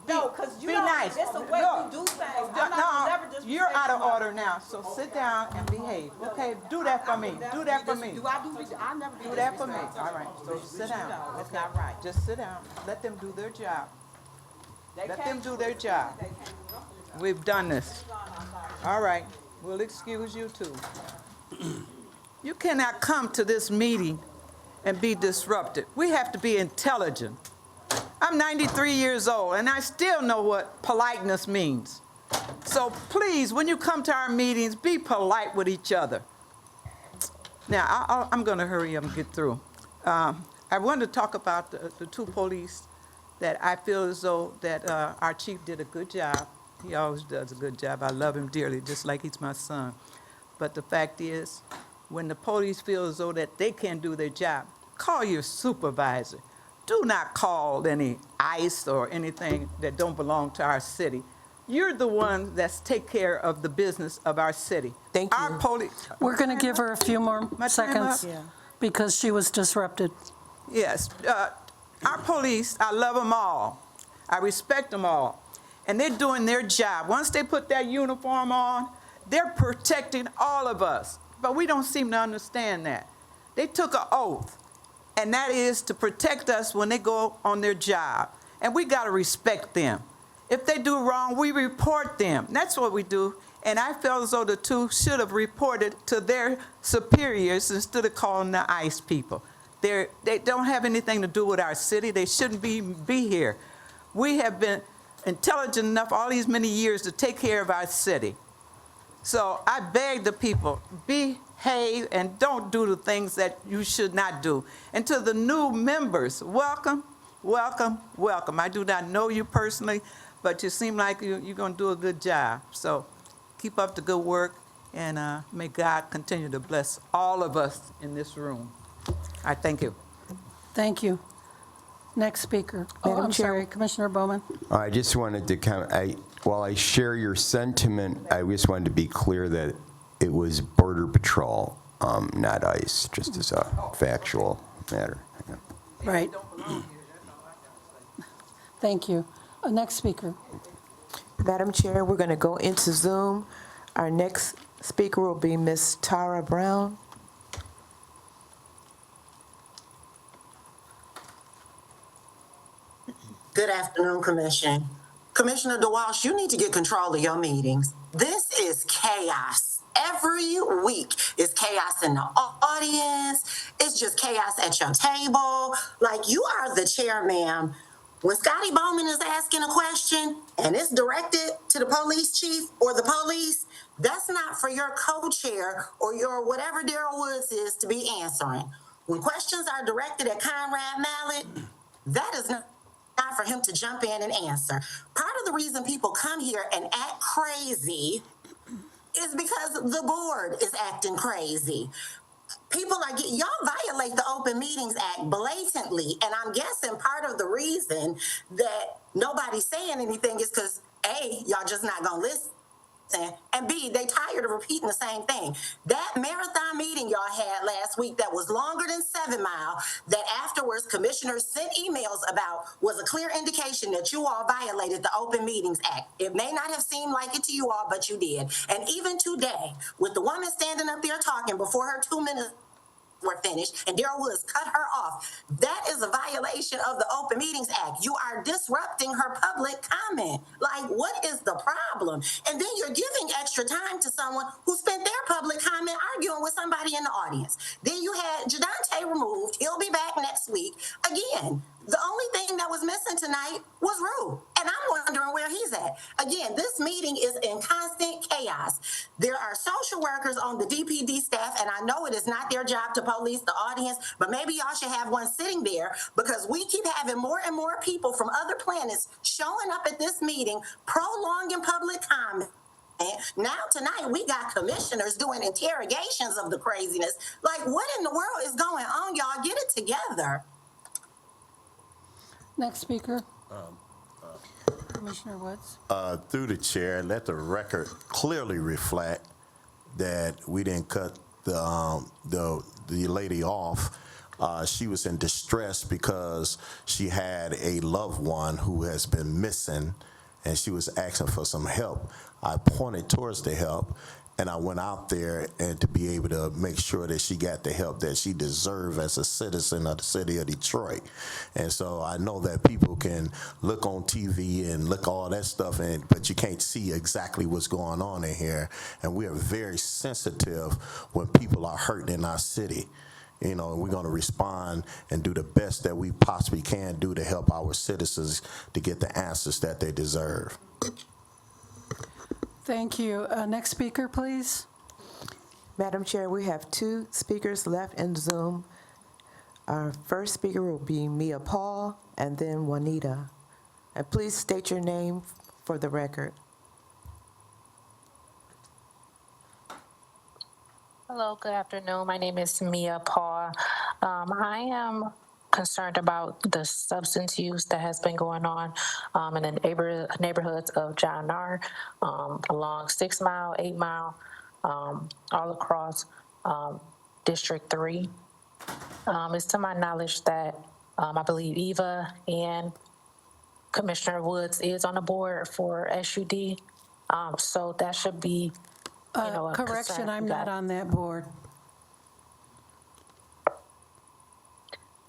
No, because you Be know, nice. it's the way Look, we do things. I'm not gonna never disrespect you're out of you. order now, so sit down and behave. Okay, do that for me. Do that for me. Do I do? I never Do that for me. All right, so sit down. That's not right. Just sit down. Let them do their job. Let them do their job. We've done this. All right, we'll excuse you too. You cannot come to this meeting and be disrupted. We have to be intelligent. I'm 93 years old, and I still know what politeness means. So please, when you come to our meetings, be polite with each other. Now, I'm going to hurry up and get through. I wanted to talk about the two police that I feel as though that our chief did a good job. He always does a good job. I love him dearly, just like he's my son. But the fact is, when the police feel as though that they can't do their job, call your supervisor. Do not call any ICE or anything that don't belong to our city. You're the one that's take care of the business of our city. Thank you. Our police. We're going to give her a few more My time seconds up? because she was disrupted. Yes. Our police, I love them all. I respect them all. And they're doing their job. Once they put that uniform on, they're protecting all of us. But we don't seem to understand that. They took an oath, and that is to protect us when they go on their job. And we got to respect them. If they do wrong, we report them. That's what we do. And I felt as though the two should have reported to their superiors instead of calling the ICE people. They don't have anything to do with our city. They shouldn't be here. We have been intelligent enough all these many years to take care of our city. So I beg the people, behave and don't do the things that you should not do. And to the new members, welcome, welcome, welcome. I do not know you personally, but you seem like you're going to do a good job. So keep up the good work, and may God continue to bless all of us in this room. I thank you. Thank you. Next speaker. Madam I'm Chair. sorry, Commissioner Bowman. I just wanted to comment, while I share your sentiment, I just wanted to be clear that it was Border Patrol, not ICE, just as a factual matter. Yeah. Right. Thank you. Next speaker. Madam Chair, we're going to go into Zoom. Our next speaker will be Ms. Tara Brown. Good afternoon, Commission. Commissioner DeWalsh, you need to get control of your meetings. This is chaos. Every week is chaos in the audience. It's just chaos at your table. Like, you are the chair, ma'am. When Scotty Bowman is asking a question and it's directed to the police chief or the police, that's not for your co-chair or your whatever Darrell Woods is to be answering. When questions are directed at Conrad Mallett, that is not for him to jump in and answer. Part of the reason people come here and act crazy is because the board is acting crazy. People are y'all violate the Open Meetings Act blatantly, and I'm guessing part of the reason that nobody's saying anything is because A, y'all just not gonna listen, and B, they tired of repeating the same thing. That marathon meeting y'all had last week that was longer than 7 Mile, that afterwards commissioners sent emails about, was a clear indication that you all violated the Open Meetings Act. It may not have seemed like it to you all, but you did. And even today, with the woman standing up there talking before her 2 minutes were finished and Darrell Woods cut her off, that is a violation of the Open Meetings Act. You are disrupting her public comment. Like, what is the problem? And then you're giving extra time to someone who spent their public comment arguing with somebody in the audience. Then you had Jadante removed. He'll be back next week. Again, the only thing that was missing tonight was Rue, and I'm wondering where he's at. Again, this meeting is in constant chaos. There are social workers on the DPD staff, and I know it is not their job to police the audience, but maybe y'all should have one sitting there, because we keep having more and more people from other planets showing up at this meeting, prolonging public comment. Now tonight we got commissioners doing interrogations of the craziness. Like, what in the world is going on, y'all? Get it together. Next speaker. Commissioner Woods. Through the chair, let the record clearly reflect that we didn't cut the lady off. She was in distress because she had a loved one who has been missing, and she was asking for some help. I pointed towards the help, and I went out there and to be able to make sure that she got the help that she deserved as a citizen of the city of Detroit. And so I know that people can look on TV and look all that stuff, but you can't see exactly what's going on in here. And we are very sensitive when people are hurt in our city. You know, we're going to respond and do the best that we possibly can do to help our citizens to get the answers that they deserve. Thank you. Next speaker, please. Madam Chair, we have 2 speakers left in Zoom. Our first speaker will be Mia Paul, and then Juanita. And please state your name for the record. Hello, good afternoon. My name is Mia Paul. I am concerned about the substance use that has been going on in the neighborhoods of John R, along 6 Mile, 8 Mile, all across District 3. It's to my knowledge that I believe Eva and Commissioner Woods is on the board for SUD. So that should be, a Correction, concern I'm you not guys. on that board.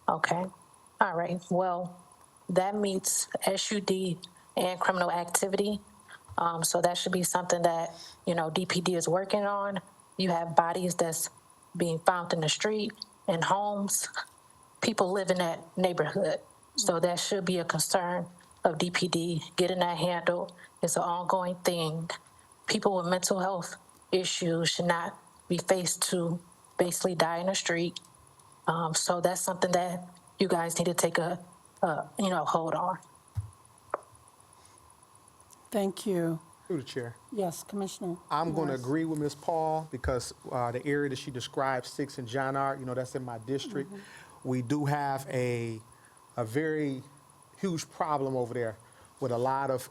Okay. All right. Well, that meets SUD and criminal activity. So that should be something that, DPD is working on. You have bodies that's being found in the street, in homes. People live in that neighborhood. So that should be a concern of DPD. Getting that handled is an ongoing thing. People with mental health issues should not be faced to basically die in the street. So that's something that you guys need to take a hold on. Thank you. Through the chair. Yes, Commissioner. I'm going to Morris. agree with Ms. Paul because the area that she described, 6 and John R., that's in my district. We do have a very huge problem over there with a lot of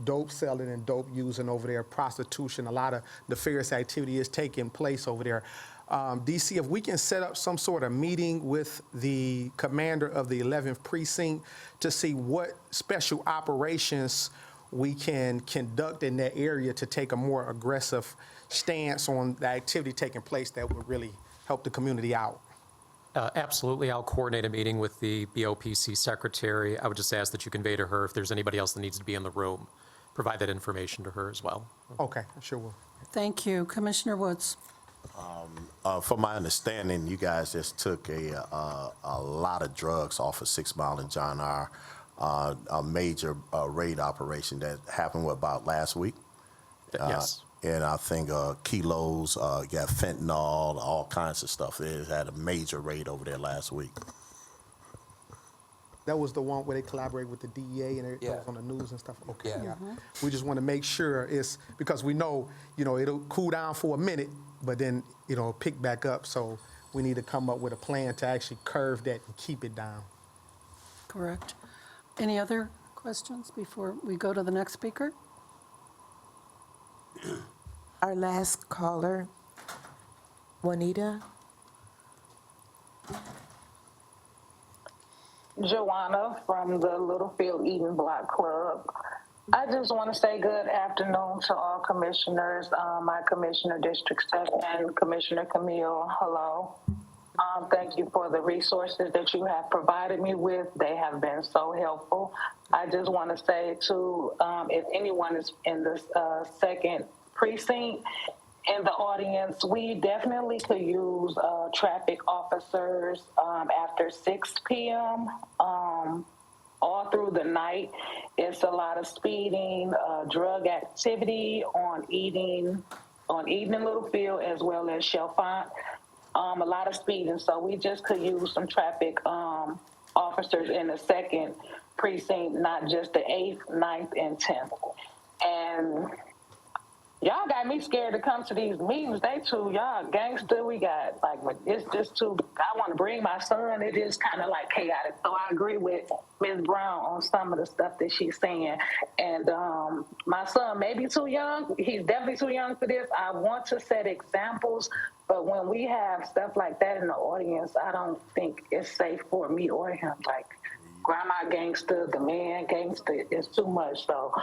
dope selling and dope using over there, prostitution, a lot of nefarious activity is taking place over there. DC, if we can set up some sort of meeting with the commander of the 11th precinct to see what special operations we can conduct in that area to take a more aggressive stance on the activity taking place that would really help the community out. Absolutely. I'll coordinate a meeting with the BOPC secretary. I would just ask that you convey to her if there's anybody else that needs to be in the room, provide that information to her as well. Okay, I sure will. Thank you. Commissioner Woods. From my understanding, you guys just took a lot of drugs off of 6 Mile and John R. A major raid operation that happened about last week. Yes. And I think kilos, you got fentanyl, all kinds of stuff. They had a major raid over there last week. That was the one where they collaborate with the DEA and it Yeah. goes on the news and stuff. Okay, Yeah. yeah. We just want to make sure it's because we know, it'll cool down for a minute, but then, pick back up. So we need to come up with a plan to actually curve that and keep it down. Correct. Any other questions before we go to the next speaker? Our last caller, Juanita. Joanna from the Littlefield Eden Block Club. I just want to say good afternoon to all commissioners, my Commissioner District 7, Commissioner Camille, hello. Thank you for the resources that you have provided me with. They have been so helpful. I just want to say too, if anyone is in the second precinct, in the audience, we definitely could use traffic officers after 6 p.m. All through the night. It's a lot of speeding, drug activity on Eden and Littlefield, as well as Chalfont. A lot of speeding, so we just could use some traffic officers in the second precinct, not just the 8th, 9th, and 10th. And y'all got me scared to come to these meetings. They too, y'all gangster. We got, it's just too, I want to bring my son. It is kind of chaotic. So I agree with Ms. Brown on some of the stuff that she's saying. And my son may be too young. He's definitely too young for this. I want to set examples, but when we have stuff like that in the audience, I don't think it's safe for me or him. Grandma gangster, the man gangster, is too much. So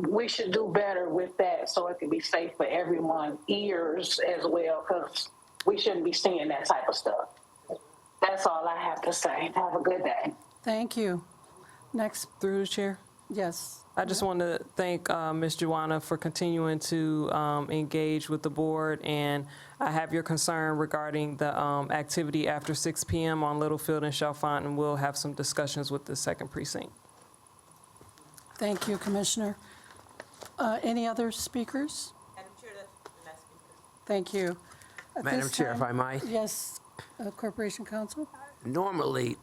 we should do better with that so it can be safe for everyone's ears as well, because we shouldn't be seeing that type of stuff. That's all I have to say. Have a good day. Thank you. Next. Through the chair. Yes. I just want to thank Ms. Joanna for continuing to engage with the board, and I have your concern regarding the activity after 6 p.m. on Littlefield and Chalfont, and we'll have some discussions with the second precinct. Thank you, Commissioner. Any other speakers? Madam Chair, that's the last speaker. Thank you. At Madam this Chair, if time- I might. Yes, Corporation Counsel. Normally,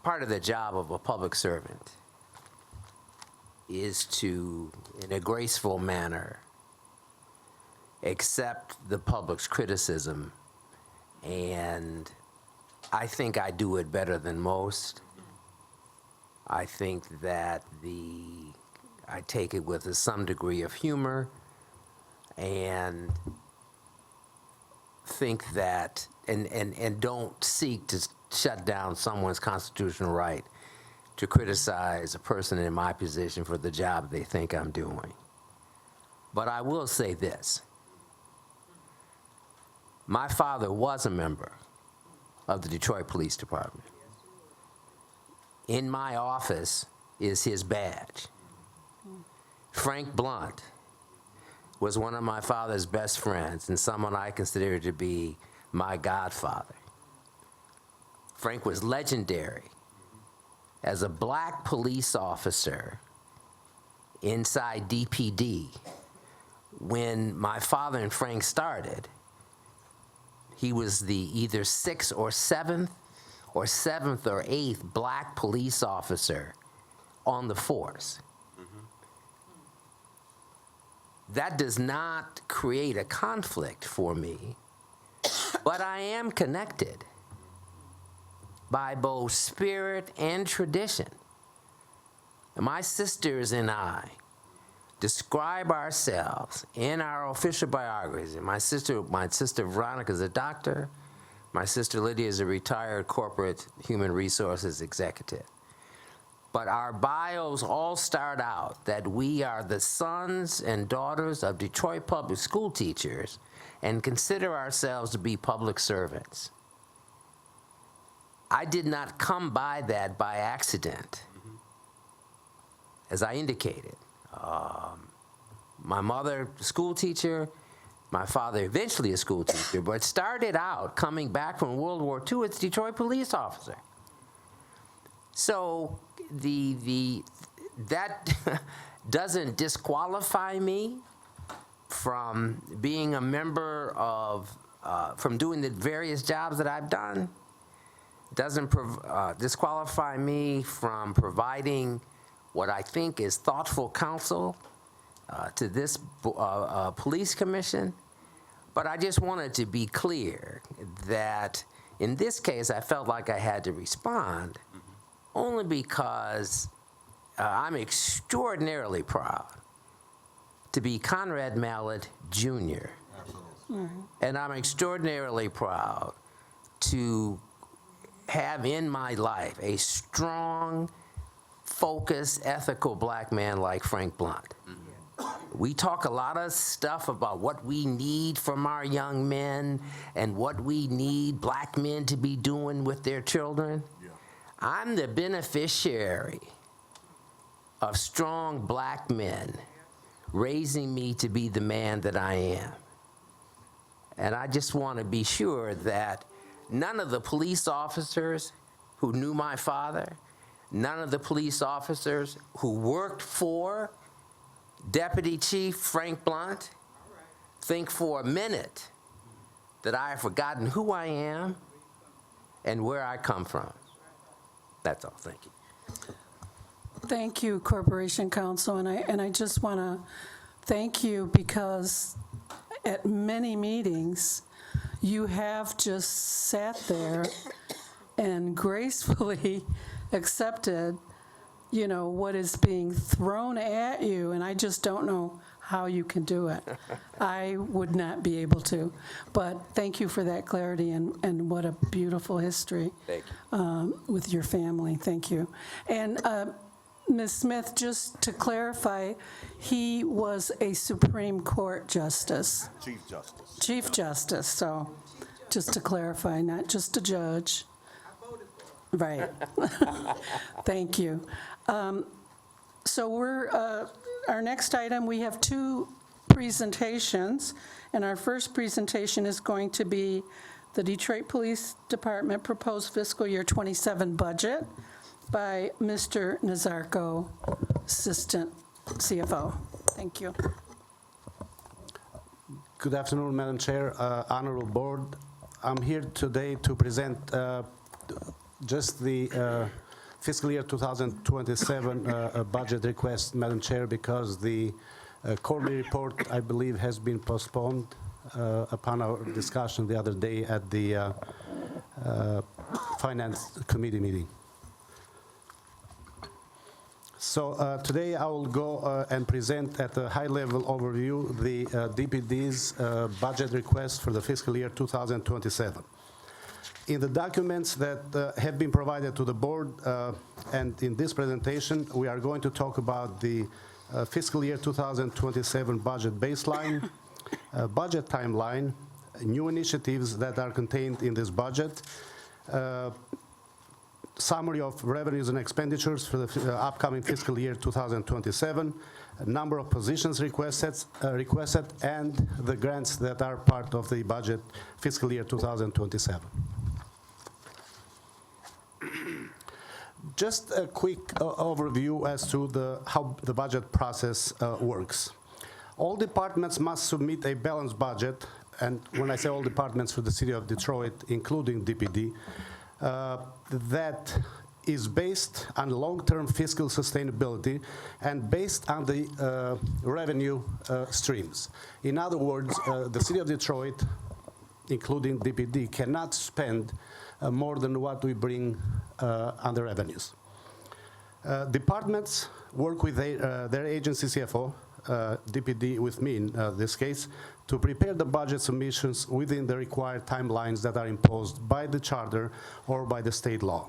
part of the job of a public servant is to, in a graceful manner, accept the public's criticism, and I think I do it better than most. I think that I take it with some degree of humor, and think that, and don't seek to shut down someone's constitutional right to criticize a person in my position for the job they think I'm doing. But I will say this. My father was a member of the Detroit Police Department. In my office is his badge. Frank Blunt was one of my father's best friends and someone I consider to be my godfather. Frank was legendary as a black police officer inside DPD. When my father and Frank started, he was the either 6th or 7th or 7th or 8th black police officer on the force. That does not create a conflict for me, but I am connected by both spirit and tradition. My sisters and I describe ourselves in our official biographies. My sister Veronica is a doctor. My sister Lydia is a retired corporate human resources executive. But our bios all start out that we are the sons and daughters of Detroit public school teachers and consider ourselves to be public servants. I did not come by that by accident. As I indicated, my mother, school teacher, my father eventually a school teacher, but started out coming back from World War II as a Detroit police officer. So that doesn't disqualify me from being a member of, from doing the various jobs that I've done. Doesn't disqualify me from providing what I think is thoughtful counsel to this police commission. But I just wanted to be clear that in this case, I felt like I had to respond only because I'm extraordinarily proud to be Conrad Mallett Jr. And I'm extraordinarily proud to have in my life a strong, focused, ethical black man like Frank Blunt. We talk a lot of stuff about what we need from our young men and what we need black men to be doing with their children. I'm the beneficiary of strong black men raising me to be the man that I am. And I just want to be sure that none of the police officers who knew my father, none of the police officers who worked for Deputy Chief Frank Blunt think for a minute that I have forgotten who I am and where I come from. That's all. Thank you. Thank you, Corporation Counsel, and I just want to thank you because at many meetings, you have just sat there and gracefully accepted, you know, what is being thrown at you, and I just don't know how you can do it. I would not be able to. But thank you for that clarity, and what a beautiful history. Thank you. With your family. Thank you. And Ms. Smith, just to clarify, he was a Supreme Court justice. Chief Justice. Chief Justice, so just to clarify, not just a judge. Right. Thank you. So we're, our next item, we have two presentations, and our first presentation is going to be the Detroit Police Department proposed fiscal year 27 budget by Mr. Nazarko, Assistant CFO. Thank you. Good afternoon, Madam Chair, Honorable Board. I'm here today to present just the fiscal year 2027 budget request, Madam Chair, because the quarterly report, I believe, has been postponed upon our discussion the other day at the Finance Committee meeting. So today I will go and present at a high-level overview the DPD's budget request for the fiscal year 2027. In the documents that have been provided to the board and in this presentation, we are going to talk about the fiscal year 2027 budget baseline, budget timeline, new initiatives that are contained in this budget, summary of revenues and expenditures for the upcoming fiscal year 2027, a number of positions requested, and the grants that are part of the budget fiscal year 2027. Just a quick overview as to how the budget process works. All departments must submit a balanced budget, and when I say all departments for the city of Detroit, including DPD, that is based on long-term fiscal sustainability and based on the revenue streams. In other words, the city of Detroit, including DPD, cannot spend more than what we bring on the revenues. Departments work with their agency CFO, DPD with me in this case, to prepare the budget submissions within the required timelines that are imposed by the charter or by the state law.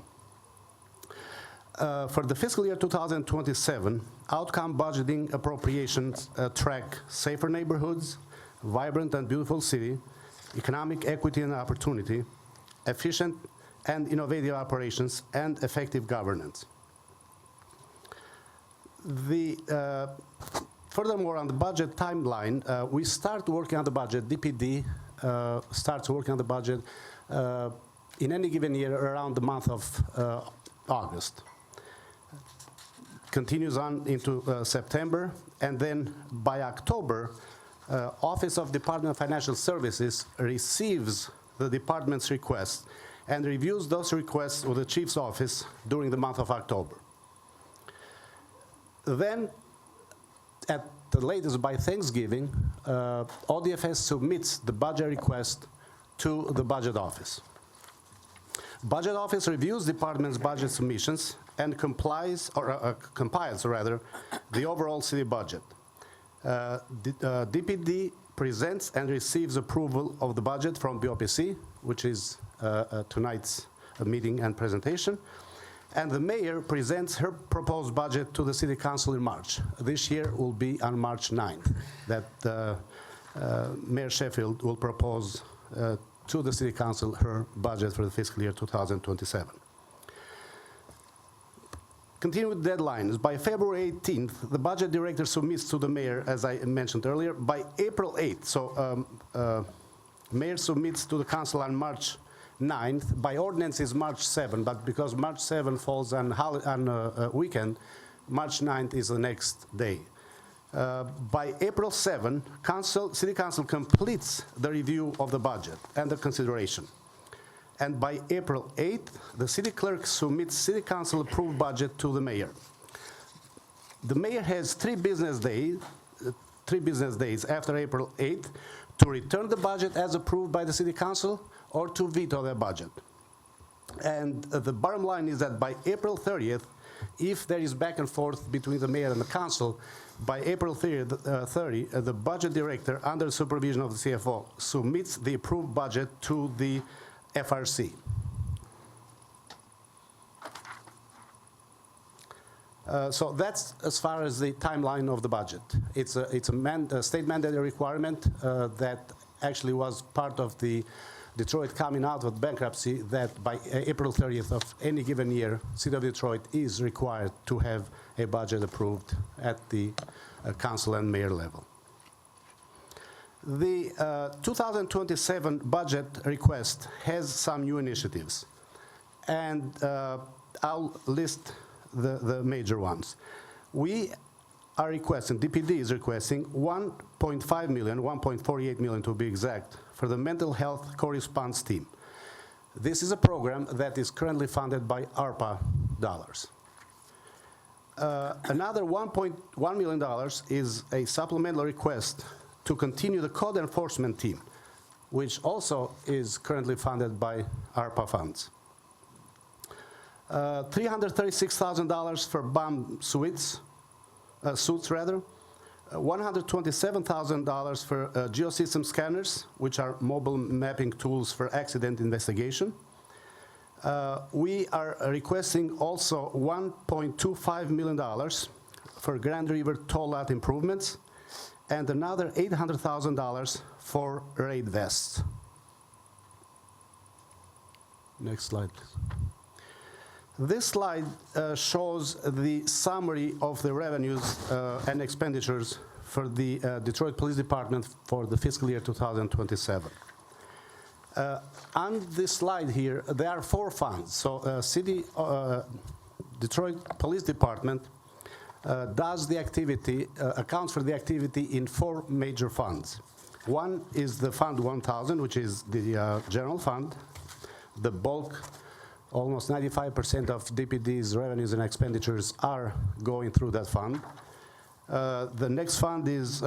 For the fiscal year 2027, outcome budgeting appropriations track safer neighborhoods, vibrant and beautiful city, economic equity and opportunity, efficient and innovative operations, and effective governance. Furthermore, on the budget timeline, we start working on the budget, DPD starts working on the budget in any given year around the month of August. Continues on into September, and then by October, Office of Department of Financial Services receives the department's requests and reviews those requests with the chief's office during the month of October. Then, at the latest by Thanksgiving, ODFS submits the budget request to the budget office. Budget office reviews department's budget submissions and compiles the overall city budget. DPD presents and receives approval of the budget from BOPC, which is tonight's meeting and presentation. And the mayor presents her proposed budget to the city council in March. This year will be on March 9th that Mayor Sheffield will propose to the city council her budget for the fiscal year 2027. Continue with deadlines. By February 18th, the budget director submits to the mayor, as I mentioned earlier. By April 8th, so mayor submits to the council on March 9th. By ordinance is March 7th, but because March 7th falls on a weekend, March 9th is the next day. By April 7th, city council completes the review of the budget and the consideration. And by April 8th, the city clerk submits city council approved budget to the mayor. The mayor has 3 business days after April 8th to return the budget as approved by the city council or to veto their budget. And the bottom line is that by April 30th, if there is back and forth between the mayor and the council, by April 30, the budget director, under supervision of the CFO, submits the approved budget to the FRC. So that's as far as the timeline of the budget. It's a state mandated requirement that actually was part of the Detroit coming out of bankruptcy, that by April 30th of any given year, City of Detroit is required to have a budget approved at the council and mayor level. The 2027 budget request has some new initiatives, and I'll list the major ones. We are requesting, DPD is requesting 1.5 million, 1.48 million to be exact, for the mental health corresponse team. This is a program that is currently funded by ARPA dollars. Another $1.1 million is a supplemental request to continue the code enforcement team, which also is currently funded by ARPA funds. $336,000 for bomb suits, $127,000 for geosystem scanners, which are mobile mapping tools for accident investigation. We are requesting also $1.25 million for Grand River toll lot improvements and another $800,000 for raid vests. Next slide, please. This slide shows the summary of the revenues and expenditures for the Detroit Police Department for the fiscal year 2027. On this slide here, there are 4 funds. So Detroit Police Department does the activity, accounts for the activity in 4 major funds. One is the Fund 1000, which is the general fund. The bulk, almost 95% of DPD's revenues and expenditures are going through that fund. The next fund is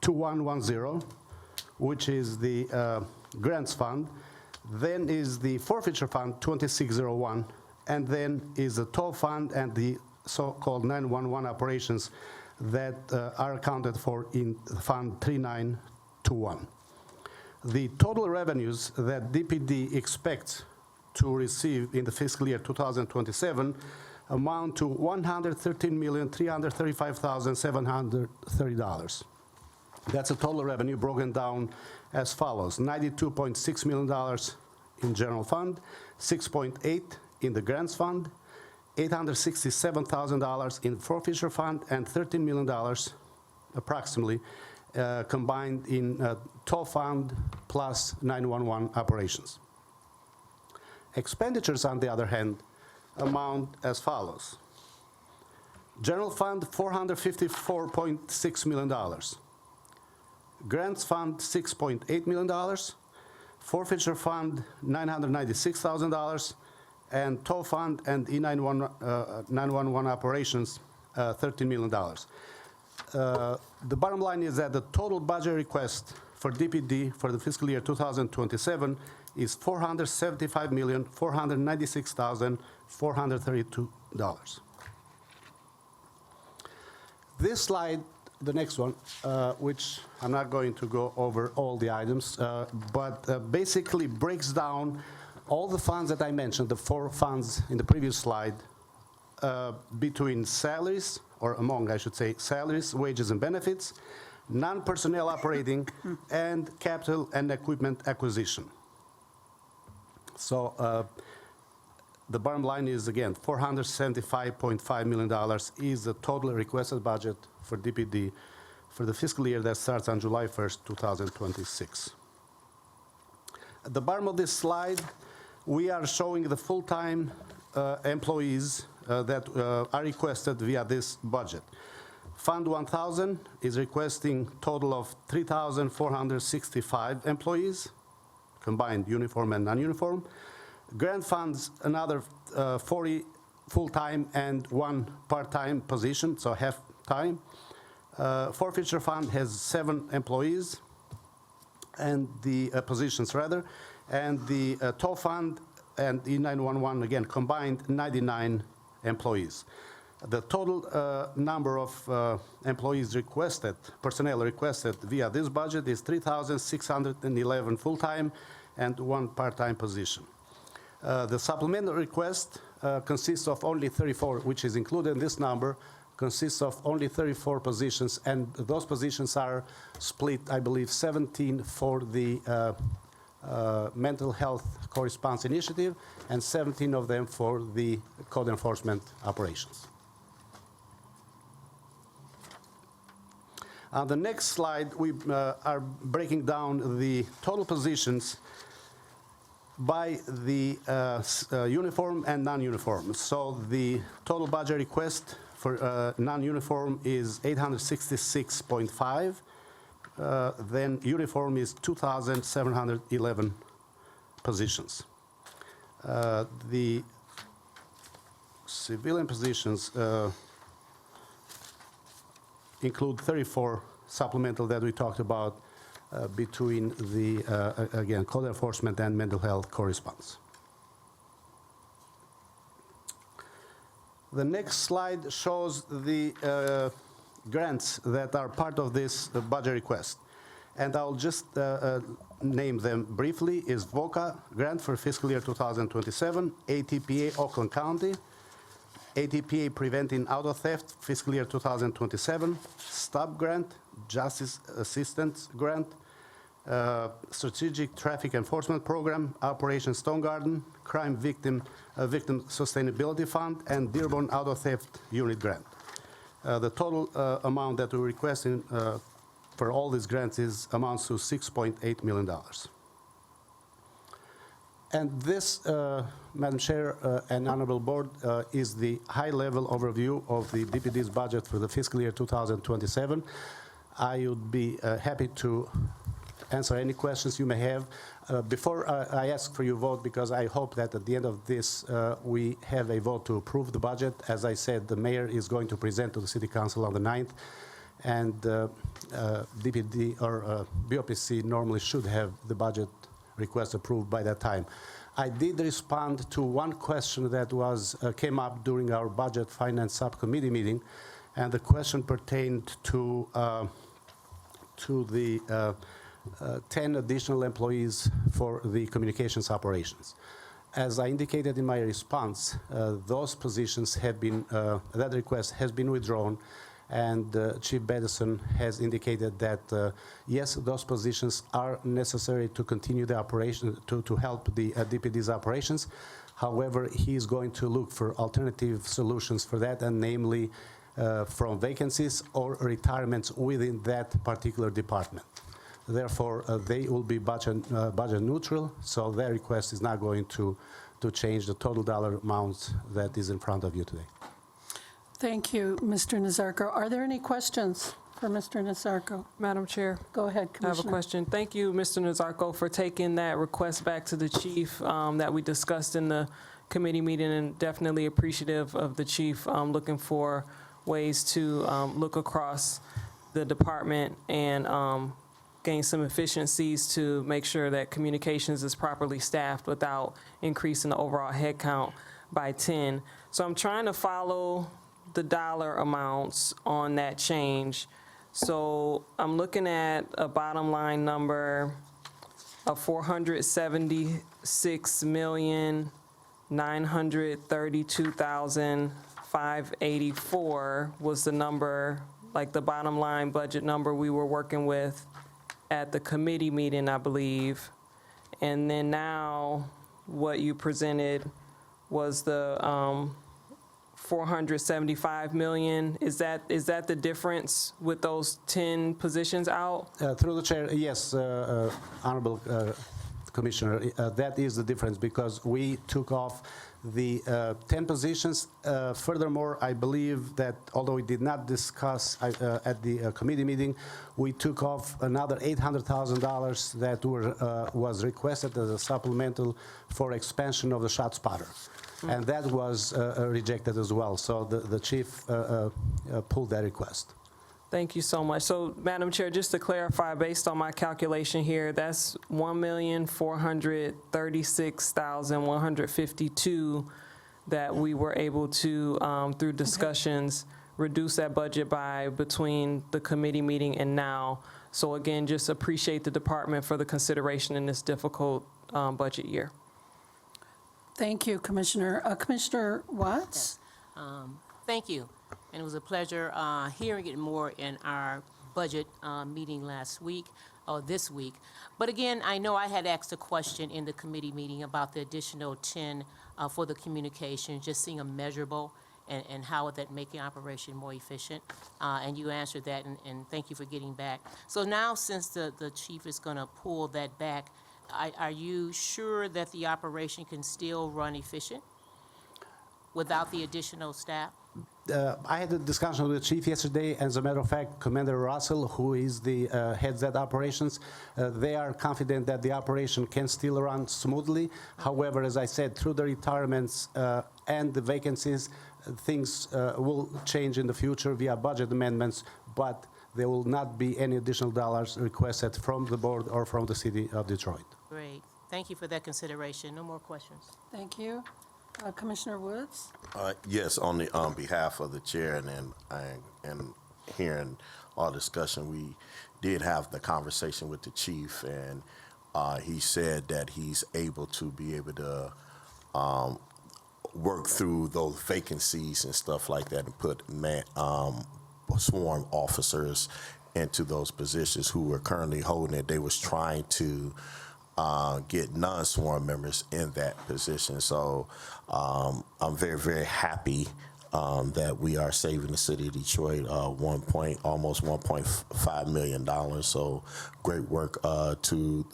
2110, which is the grants fund. Then is the forfeiture fund, 2601, and then is the toll fund and the so-called 911 operations that are accounted for in Fund 3921. The total revenues that DPD expects to receive in the fiscal year 2027 amount to $113,335,730. That's a total revenue broken down as follows: $92.6 million in general fund, $6.8 in the grants fund, $867,000 in forfeiture fund, and $13 million approximately combined in toll fund plus 911 operations. Expenditures, on the other hand, amount as follows: general fund, $454.6 million. Grants fund, $6.8 million. Forfeiture fund, $996,000. And toll fund and E911 operations, $13 million. The bottom line is that the total budget request for DPD for the fiscal year 2027 is $475,496,432. This slide, the next one, which I'm not going to go over all the items, but basically breaks down all the funds that I mentioned, the 4 funds in the previous slide, between salaries, or among, I should say, salaries, wages and benefits, non-personnel operating, and capital and equipment acquisition. So the bottom line is, again, $475.5 million is the total requested budget for DPD for the fiscal year that starts on July 1st, 2026. At the bottom of this slide, we are showing the full-time employees that are requested via this budget. Fund 1000 is requesting total of 3,465 employees, combined uniform and non-uniform. Grant funds, another 40 full-time and 1 part-time position, so half-time. Forfeiture fund has 7 employees, and the positions rather, and the toll fund and E911, again, combined 99 employees. The total number of employees requested, personnel requested via this budget is 3,611 full-time and 1 part-time position. The supplemental request consists of only 34, which is included in this number, consists of only 34 positions, and those positions are split, I believe, 17 for the mental health corresponse initiative, and 17 of them for the code enforcement operations. On the next slide, we are breaking down the total positions by the uniform and non-uniform. So the total budget request for non-uniform is 866.5. Then uniform is 2,711 positions. The civilian positions include 34 supplemental that we talked about between the, again, code enforcement and mental health corresponds. The next slide shows the grants that are part of this budget request. And I'll just name them briefly. Is VOCA grant for fiscal year 2027, ATPA Oakland County, ATPA Preventing Auto Theft fiscal year 2027, STOP grant, Justice Assistance grant, Strategic Traffic Enforcement Program, Operation Stone Garden, Crime Victim Sustainability Fund, and Dearborn Auto Theft Unit grant. The total amount that we're requesting for all these grants amounts to $6.8 million. And this, Madam Chair and Honorable Board, is the high-level overview of the DPD's budget for the fiscal year 2027. I would be happy to answer any questions you may have. Before I ask for your vote, because I hope that at the end of this, we have a vote to approve the budget. As I said, the mayor is going to present to the City Council on the 9th, and DPD or BOPC normally should have the budget request approved by that time. I did respond to one question that came up during our Budget Finance Subcommittee meeting, and the question pertained to the 10 additional employees for the communications operations. As I indicated in my response, those positions have been, that request has been withdrawn, and Chief Bedison has indicated that, yes, those positions are necessary to continue the operation, to help the DPD's operations. However, he is going to look for alternative solutions for that, and namely from vacancies or retirements within that particular department. Therefore, they will be budget neutral, so their request is not going to change the total dollar amounts that is in front of you today. Thank you, Mr. Nazarko. Are there any questions for Mr. Nazarko? Madam Chair. Go ahead, I have a Commissioner. question. Thank you, Mr. Nazarko, for taking that request back to the chief that we discussed in the committee meeting, and definitely appreciative of the chief looking for ways to look across the department and gain some efficiencies to make sure that communications is properly staffed without increasing the overall headcount by 10. So I'm trying to follow the dollar amounts on that change. So I'm looking at a bottom line number of $476,932,584 was the number, like the bottom line budget number we were working with at the committee meeting, I believe. And then now what you presented was the 475 million. Is that the difference with those 10 positions out? Through the chair, yes, Honorable Commissioner, that is the difference, because we took off the 10 positions. Furthermore, I believe that although we did not discuss at the committee meeting, we took off another $800,000 that was requested as a supplemental for expansion of the shot spotter. And that was rejected as well. So the chief pulled that request. Thank you so much. So, Madam Chair, just to clarify, based on my calculation here, that's $1,436,152 that we were able to, through discussions, reduce that budget by between the committee meeting and now. So again, just appreciate the department for the consideration in this difficult budget year. Thank you, Commissioner. Commissioner Watts? Thank you. And it was a pleasure hearing it more in our budget meeting last week, or this week. But again, I know I had asked a question in the committee meeting about the additional 10 for the communication, just seeing a measurable and how would that make the operation more efficient. And you answered that, and thank you for getting back. So now, since the chief is going to pull that back, are you sure that the operation can still run efficient without the additional staff? I had a discussion with the chief yesterday. As a matter of fact, Commander Russell, who is the heads that operations, they are confident that the operation can still run smoothly. However, as I said, through the retirements and the vacancies, things will change in the future via budget amendments, but there will not be any additional dollars requested from the board or from the city of Detroit. Great. Thank you for that consideration. No more questions. Thank you. Commissioner Woods? Yes, on behalf of the chair and hearing our discussion, we did have the conversation with the chief, and he said that he's able to work through those vacancies and stuff like that and put sworn officers into those positions who are currently holding it. They was trying to get non-sworn members in that position. So I'm very, very happy that we are saving the city of Detroit almost $1.5 million. So great work to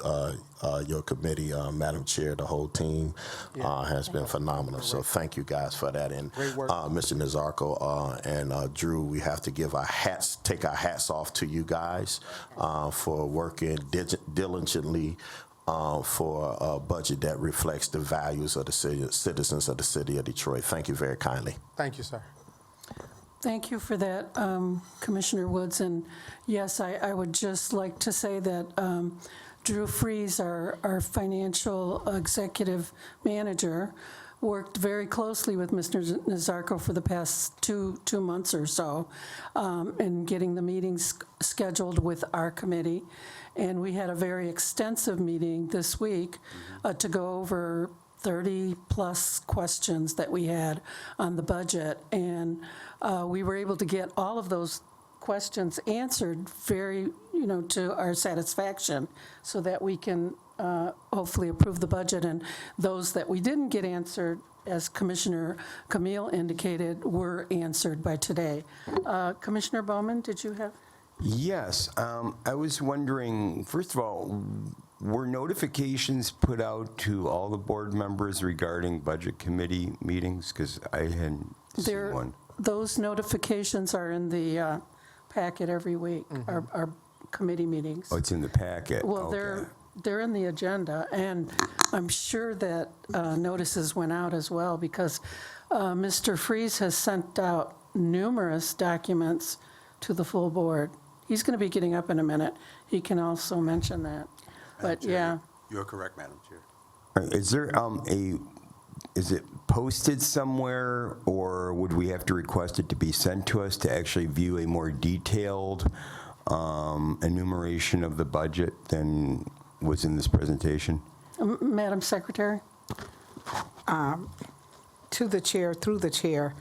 your committee, Madam Chair. The whole team has been phenomenal. So thank you guys for that. And Mr. Nazarko and Drew, we have to take our hats off to you guys for working diligently for a budget that reflects the values of the citizens of the city of Detroit. Thank you very kindly. Thank you, sir. Thank you for that, Commissioner Woods. And yes, I would just like to say that Drew Freeze, our financial executive manager, worked very closely with Mr. Nazarko for the past two months or so in getting the meetings scheduled with our committee. And we had a very extensive meeting this week to go over 30-plus questions that we had on the budget. And we were able to get all of those questions answered to our satisfaction so that we can hopefully approve the budget. And those that we didn't get answered, as Commissioner Camille indicated, were answered by today. Commissioner Bowman, did you have? Yes, I was wondering, first of all, were notifications put out to all the board members regarding budget committee meetings? Because I hadn't seen one. Those notifications are in the packet every week, our committee meetings. Oh, it's in the packet. Well, Okay. they're in the agenda, and I'm sure that notices went out as well, because Mr. Freeze has sent out numerous documents to the full board. He's going to be getting up in a minute. He can also mention that. But yeah. You're correct, Madam Chair. Is there is it posted somewhere, or would we have to request it to be sent to us to actually view a more detailed enumeration of the budget than was in this presentation? Madam Secretary? To the chair, through the chair,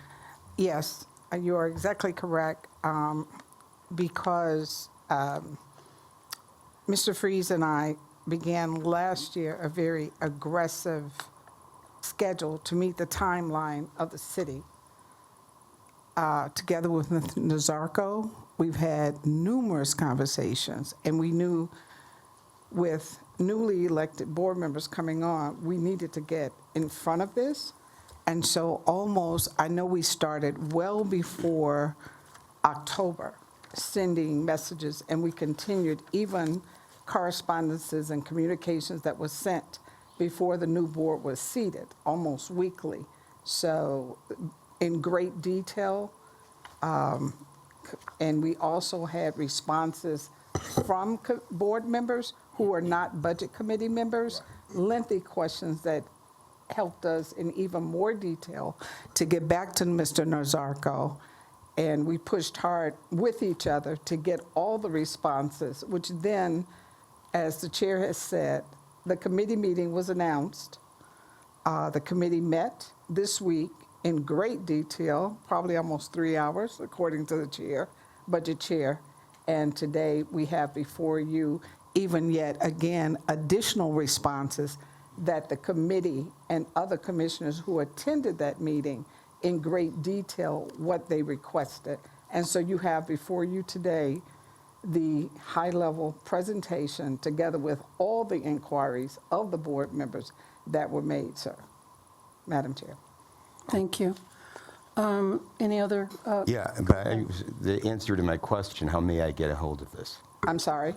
yes, you are exactly correct, because Mr. Freeze and I began last year a very aggressive schedule to meet the timeline of the city. Together with Mr. Nazarko, we've had numerous conversations, and we knew with newly elected board members coming on, we needed to get in front of this. And so I know we started well before October, sending messages, and we continued even correspondences and communications that was sent before the new board was seated, almost weekly. So in great detail, and we also had responses from board members who are not budget committee members, lengthy questions that helped us in even more detail to get back to Mr. Nazarko. And we pushed hard with each other to get all the responses, which then, as the chair has said, the committee meeting was announced. The committee met this week in great detail, probably almost 3 hours, according to the chair, budget chair. And today we have before you even yet again additional responses that the committee and other commissioners who attended that meeting in great detail what they requested. And so you have before you today the high-level presentation together with all the inquiries of the board members that were made, sir. Madam Chair. Thank you. Any other? Yeah, but the answer to my question, how may I get a hold of this? I'm sorry?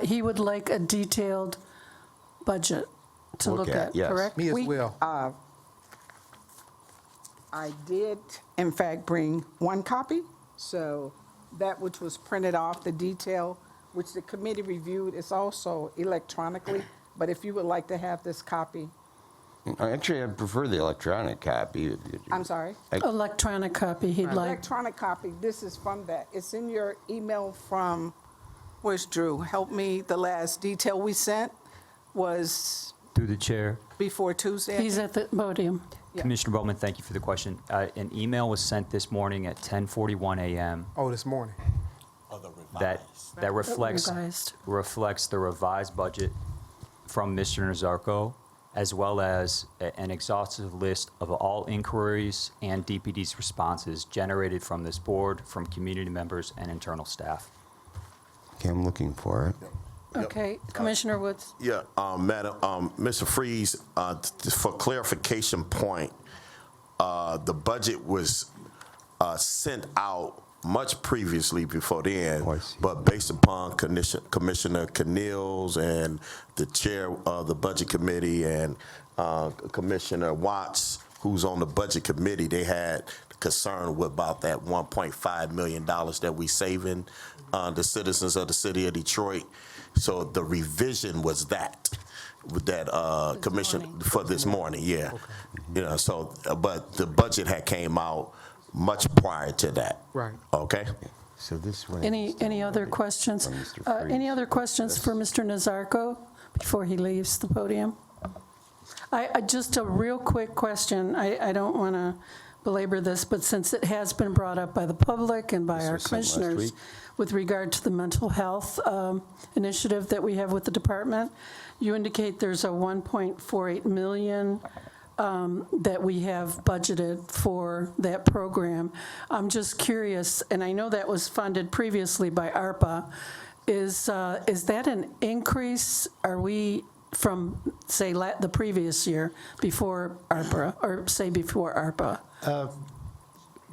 He would like a detailed budget to look at, yes. correct? Me as well. I did, in fact, bring one copy. So that which was printed off, the detail, which the committee reviewed, is also electronically. But if you would like to have this copy, Actually, I prefer the electronic copy. I'm sorry? Electronic copy he'd like. Electronic copy, this is from that. It's in your email from, where's Drew? Help me, the last detail we sent was Through the chair. before Tuesday? I He's think? at the podium. Yeah. Commissioner Bowman, thank you for the question. An email was sent this morning at 10:41 a.m. Oh, this morning. that reflects Revised. the revised budget from Mr. Nazarko, as well as an exhaustive list of all inquiries and DPD's responses generated from this board, from community members and internal staff. Okay, I'm looking for it. Okay, Commissioner Woods. Yeah, Madam, Mr. Freeze, for clarification point, the budget was sent out much previously before then, but based upon Commissioner Keneal's and the chair of the Budget Committee and Commissioner Watts, who's on the Budget Committee, they had concern about that $1.5 million that we saving the citizens of the city of Detroit. So the revision was that commission for this morning, yeah. Okay. You know, so, but the budget had came out much prior to that. Right. Okay? So this one. Any other questions? Any other questions for Mr. Nazarko before he leaves the podium? Just a real quick question. I don't want to belabor this, but since it has been brought up by the public and by our commissioners with regard to the mental health initiative that we have with the department, you indicate there's a 1.48 million that we have budgeted for that program. I'm just curious, and I know that was funded previously by ARPA. Is that an increase? Are we from, say, the previous year before ARPA, or say before ARPA?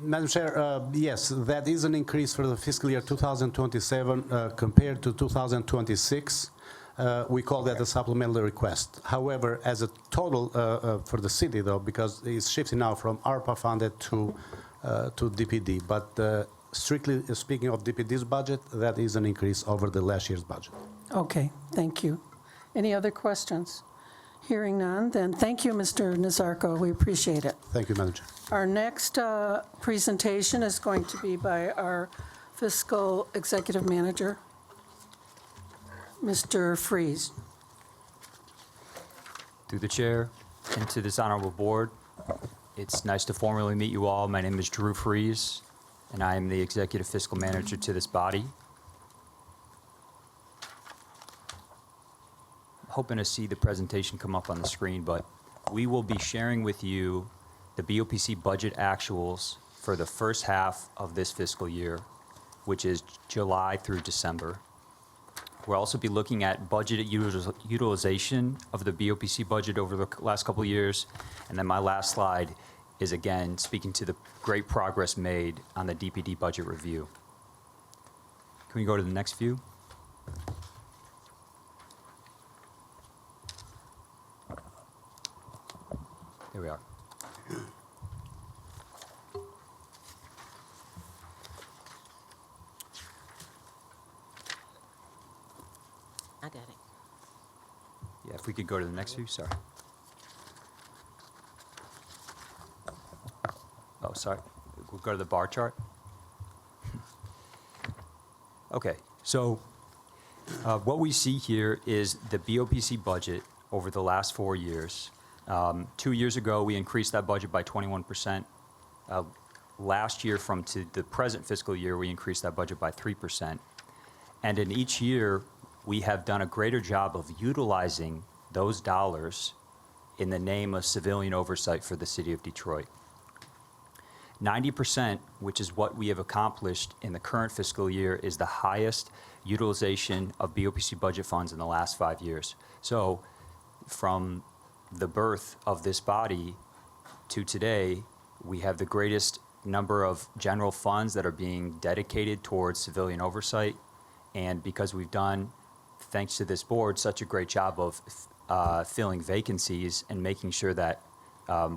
Madam Chair, yes, that is an increase for the fiscal year 2027 compared to 2026. We call that a supplemental request. However, as a total for the city, though, because it's shifting now from ARPA funded to DPD, but strictly speaking of DPD's budget, that is an increase over the last year's budget. Okay, thank you. Any other questions? Hearing none, then thank you, Mr. Nazarko. We appreciate it. Thank you, Madam Chair. Our next presentation is going to be by our fiscal executive manager, Mr. Freeze. Through the chair and to this honorable board, it's nice to formally meet you all. My name is Drew Freeze, and I am the executive fiscal manager to this body. Hoping to see the presentation come up on the screen, but we will be sharing with you the BOPC budget actuals for the first half of this fiscal year, which is July through December. We'll also be looking at budget utilization of the BOPC budget over the last couple of years. And then my last slide is, again, speaking to the great progress made on the DPD budget review. Can we go to the next view? There we are. I got it. Yeah, if we could go to the next view, sorry. Oh, sorry. We'll go to the bar chart. Okay, so what we see here is the BOPC budget over the last 4 years. 2 years ago, we increased that budget by 21%. Last year, from to the present fiscal year, we increased that budget by 3%. And in each year, we have done a greater job of utilizing those dollars in the name of civilian oversight for the city of Detroit. 90%, which is what we have accomplished in the current fiscal year, is the highest utilization of BOPC budget funds in the last 5 years. So from the birth of this body to today, we have the greatest number of general funds that are being dedicated towards civilian oversight. And because we've done, thanks to this board, such a great job of filling vacancies and making sure that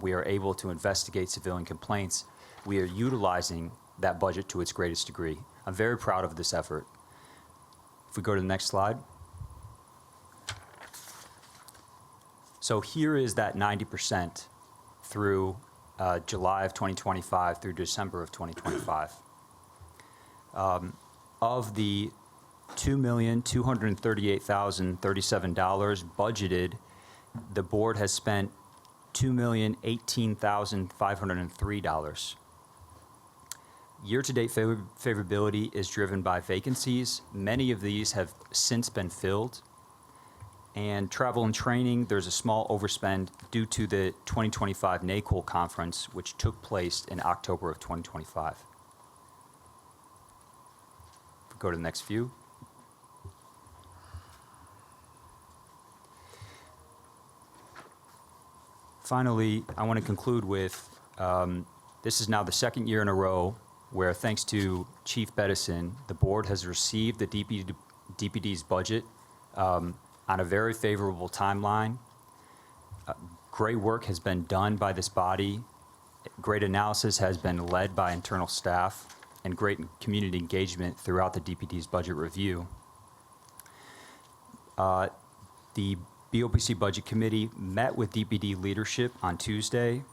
we are able to investigate civilian complaints, we are utilizing that budget to its greatest degree. I'm very proud of this effort. If we go to the next slide. So here is that 90% through July of 2025 through December of 2025. Of the $2,238,037 budgeted, the board has spent $2,018,503. Year-to-date favorability is driven by vacancies. Many of these have since been filled. And travel and training, there's a small overspend due to the 2025 NACOL conference, which took place in October of 2025. Go to the next view. Finally, I want to conclude with, this is now the second year in a row where, thanks to Chief Beddison, the board has received the DPD's budget on a very favorable timeline. Great work has been done by this body. Great analysis has been led by internal staff, and great community engagement throughout the DPD's budget review. The BOPC Budget Committee met with DPD leadership on Tuesday.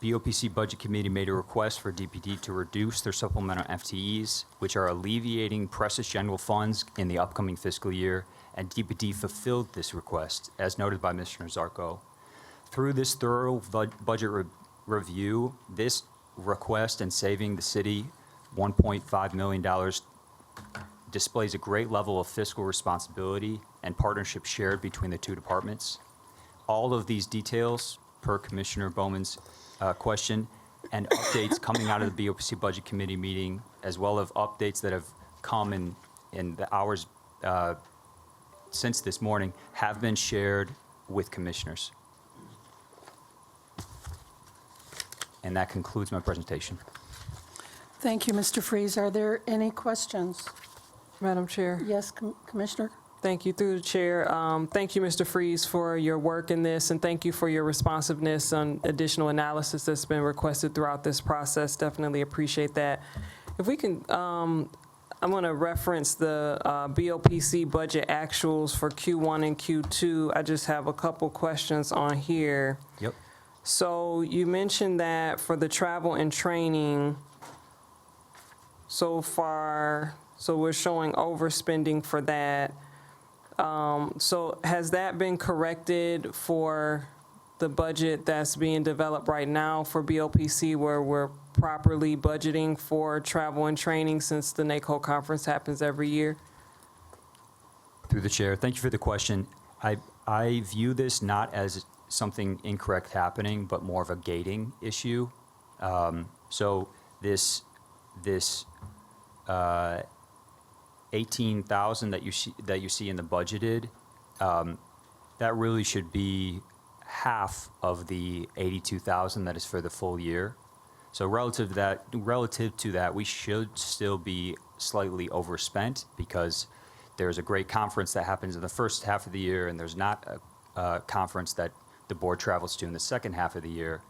BOPC Budget Committee made a request for DPD to reduce their supplemental FTEs, which are alleviating precious general funds in the upcoming fiscal year, and DPD fulfilled this request, as noted by Mr. Zarko. Through this thorough budget review, this request and saving the city $1.5 million displays a great level of fiscal responsibility and partnership shared between the two departments. All of these details, per Commissioner Bowman's question, and updates coming out of the BOPC Budget Committee meeting, as well as updates that have come in the hours since this morning, have been shared with commissioners. And that concludes my presentation. Thank you, Mr. Freeze. Are there any questions? Madam Chair. Yes, Commissioner? Thank you, through the chair. Thank you, Mr. Freeze, for your work in this, and thank you for your responsiveness on additional analysis that's been requested throughout this process. Definitely appreciate that. If we can, I'm going to reference the BOPC budget actuals for Q1 and Q2. I just have a couple questions on here. Yep. So you mentioned that for the travel and training, so far, so we're showing overspending for that. So has that been corrected for the budget that's being developed right now for BOPC, where we're properly budgeting for travel and training, since the NACOL conference happens every year? Through the chair, thank you for the question. I view this not as something incorrect happening, but more of a gating issue. So this 18,000 that you see in the budgeted, that really should be half of the 82,000 that is for the full year. So relative to that, we should still be slightly overspent, because there's a great conference that happens in the first half of the year, and there's not a conference that the board travels to in the second half of the year.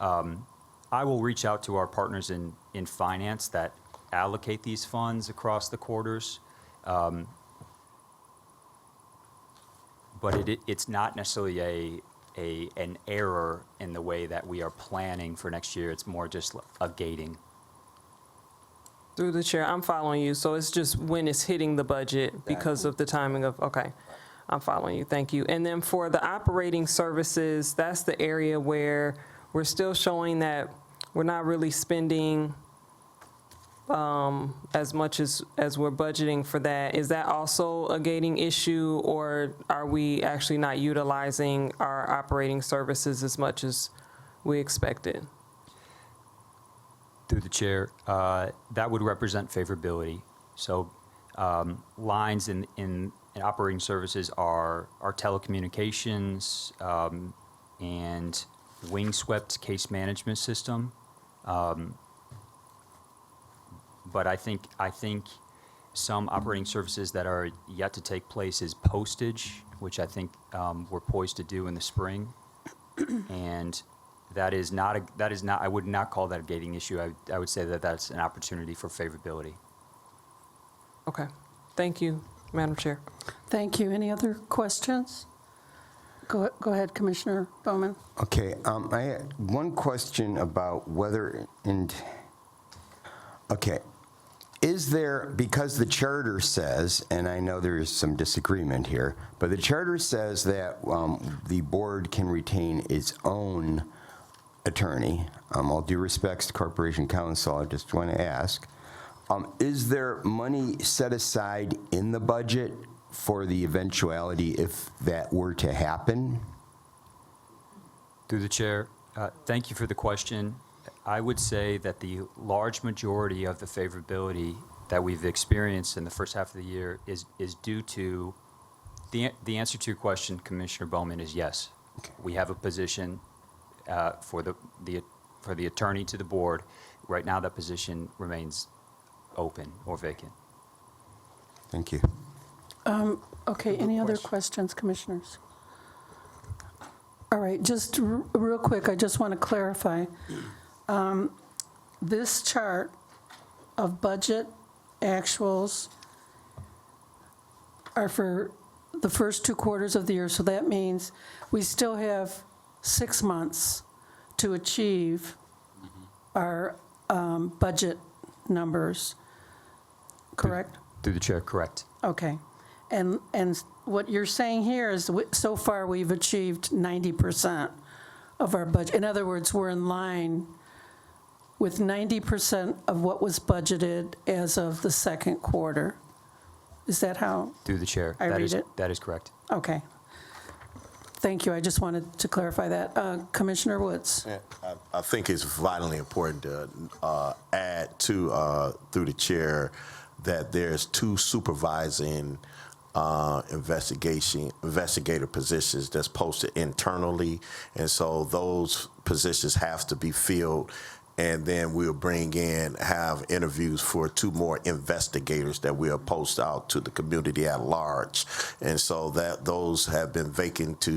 I will reach out to our partners in finance that allocate these funds across the quarters. But it's not necessarily an error in the way that we are planning for next year. It's more just a gating. Through the chair, I'm following you. So it's just when it's hitting the budget because of the timing of, okay. I'm following you. Thank you. And then for the operating services, that's the area where we're still showing that we're not really spending as much as we're budgeting for that. Is that also a gating issue, or are we actually not utilizing our operating services as much as we expected? Through the chair, that would represent favorability. So lines in operating services are telecommunications and wing-swept case management system. But I think some operating services that are yet to take place is postage, which I think we're poised to do in the spring. And that is not, I would not call that a gating issue. I would say that that's an opportunity for favorability. Okay. Thank you, Madam Chair. Thank you. Any other questions? Go ahead, Commissioner Bowman. Okay, I had one question about whether, okay, is there, because the charter says, and I know there is some disagreement here, but the charter says that the board can retain its own attorney. All due respects to Corporation Counsel, I just want to ask, is there money set aside in the budget for the eventuality if that were to happen? Through the chair, thank you for the question. I would say that the large majority of the favorability that we've experienced in the first half of the year is due to, the answer to your question, Commissioner Bowman, is yes. Okay. We have a position for the attorney to the board. Right now, that position remains open or vacant. Thank you. Okay, any other questions, commissioners? All right, just real quick, I just want to clarify. This chart of budget actuals are for the first 2 quarters of the year, so that means we still have 6 months to achieve our budget numbers, correct? Through the chair, correct. Okay. And what you're saying here is so far we've achieved 90% of our budget. In other words, we're in line with 90% of what was budgeted as of the second quarter. Is that how? Through the chair. I read it? That is correct. Okay. Thank you. I just wanted to clarify that. Commissioner Woods. Yeah, I think it's vitally important to add to, through the chair, that there's 2 supervising investigator positions that's posted internally, and so those positions have to be filled, and then we'll have interviews for 2 more investigators that we'll post out to the community at large, and so that those have been vacant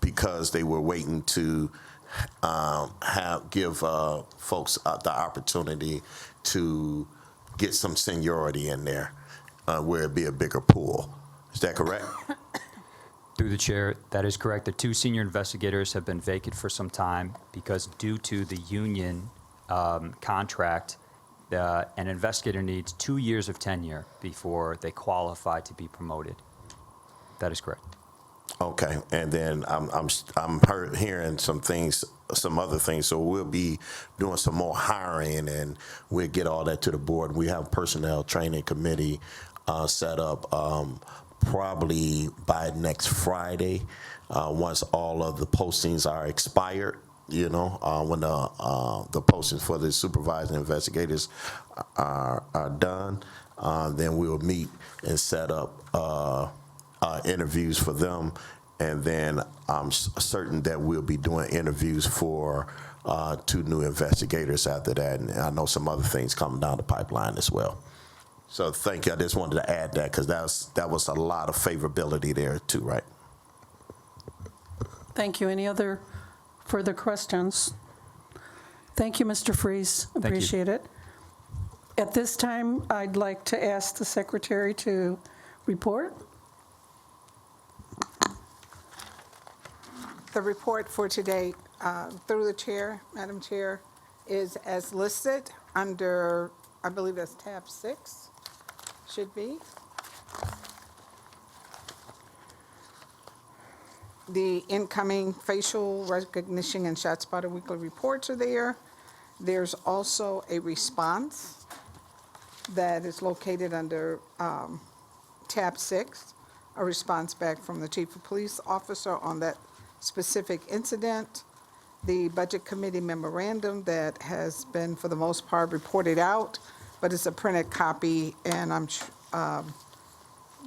because they were waiting to give folks the opportunity to get some seniority in there, where it'd be a bigger pool. Is that correct? Through the chair, that is correct. The 2 senior investigators have been vacant for some time because due to the union contract, an investigator needs 2 years of tenure before they qualify to be promoted. That is correct. Okay, and then I'm hearing some other things. So we'll be doing some more hiring, and we'll get all that to the board. We have a personnel training committee set up probably by next Friday, once all of the postings are expired. When the postings for the supervising investigators are done, then we'll meet and set up interviews for them, and then I'm certain that we'll be doing interviews for 2 new investigators after that, and I know some other things coming down the pipeline as well. So thank you. I just wanted to add that because that was a lot of favorability there too, right? Thank you. Any other further questions? Thank you, Mr. Freeze. Appreciate it. At this time, I'd like to ask the secretary to report. The report for today, through the chair, Madam Chair, is as listed under, I believe that's tab 6, should be. The incoming facial recognition and ShotSpotter weekly reports are there. There's also a response that is located under tab 6, a response back from the chief of police officer on that specific incident. The budget committee memorandum that has been, for the most part, reported out, but it's a printed copy, and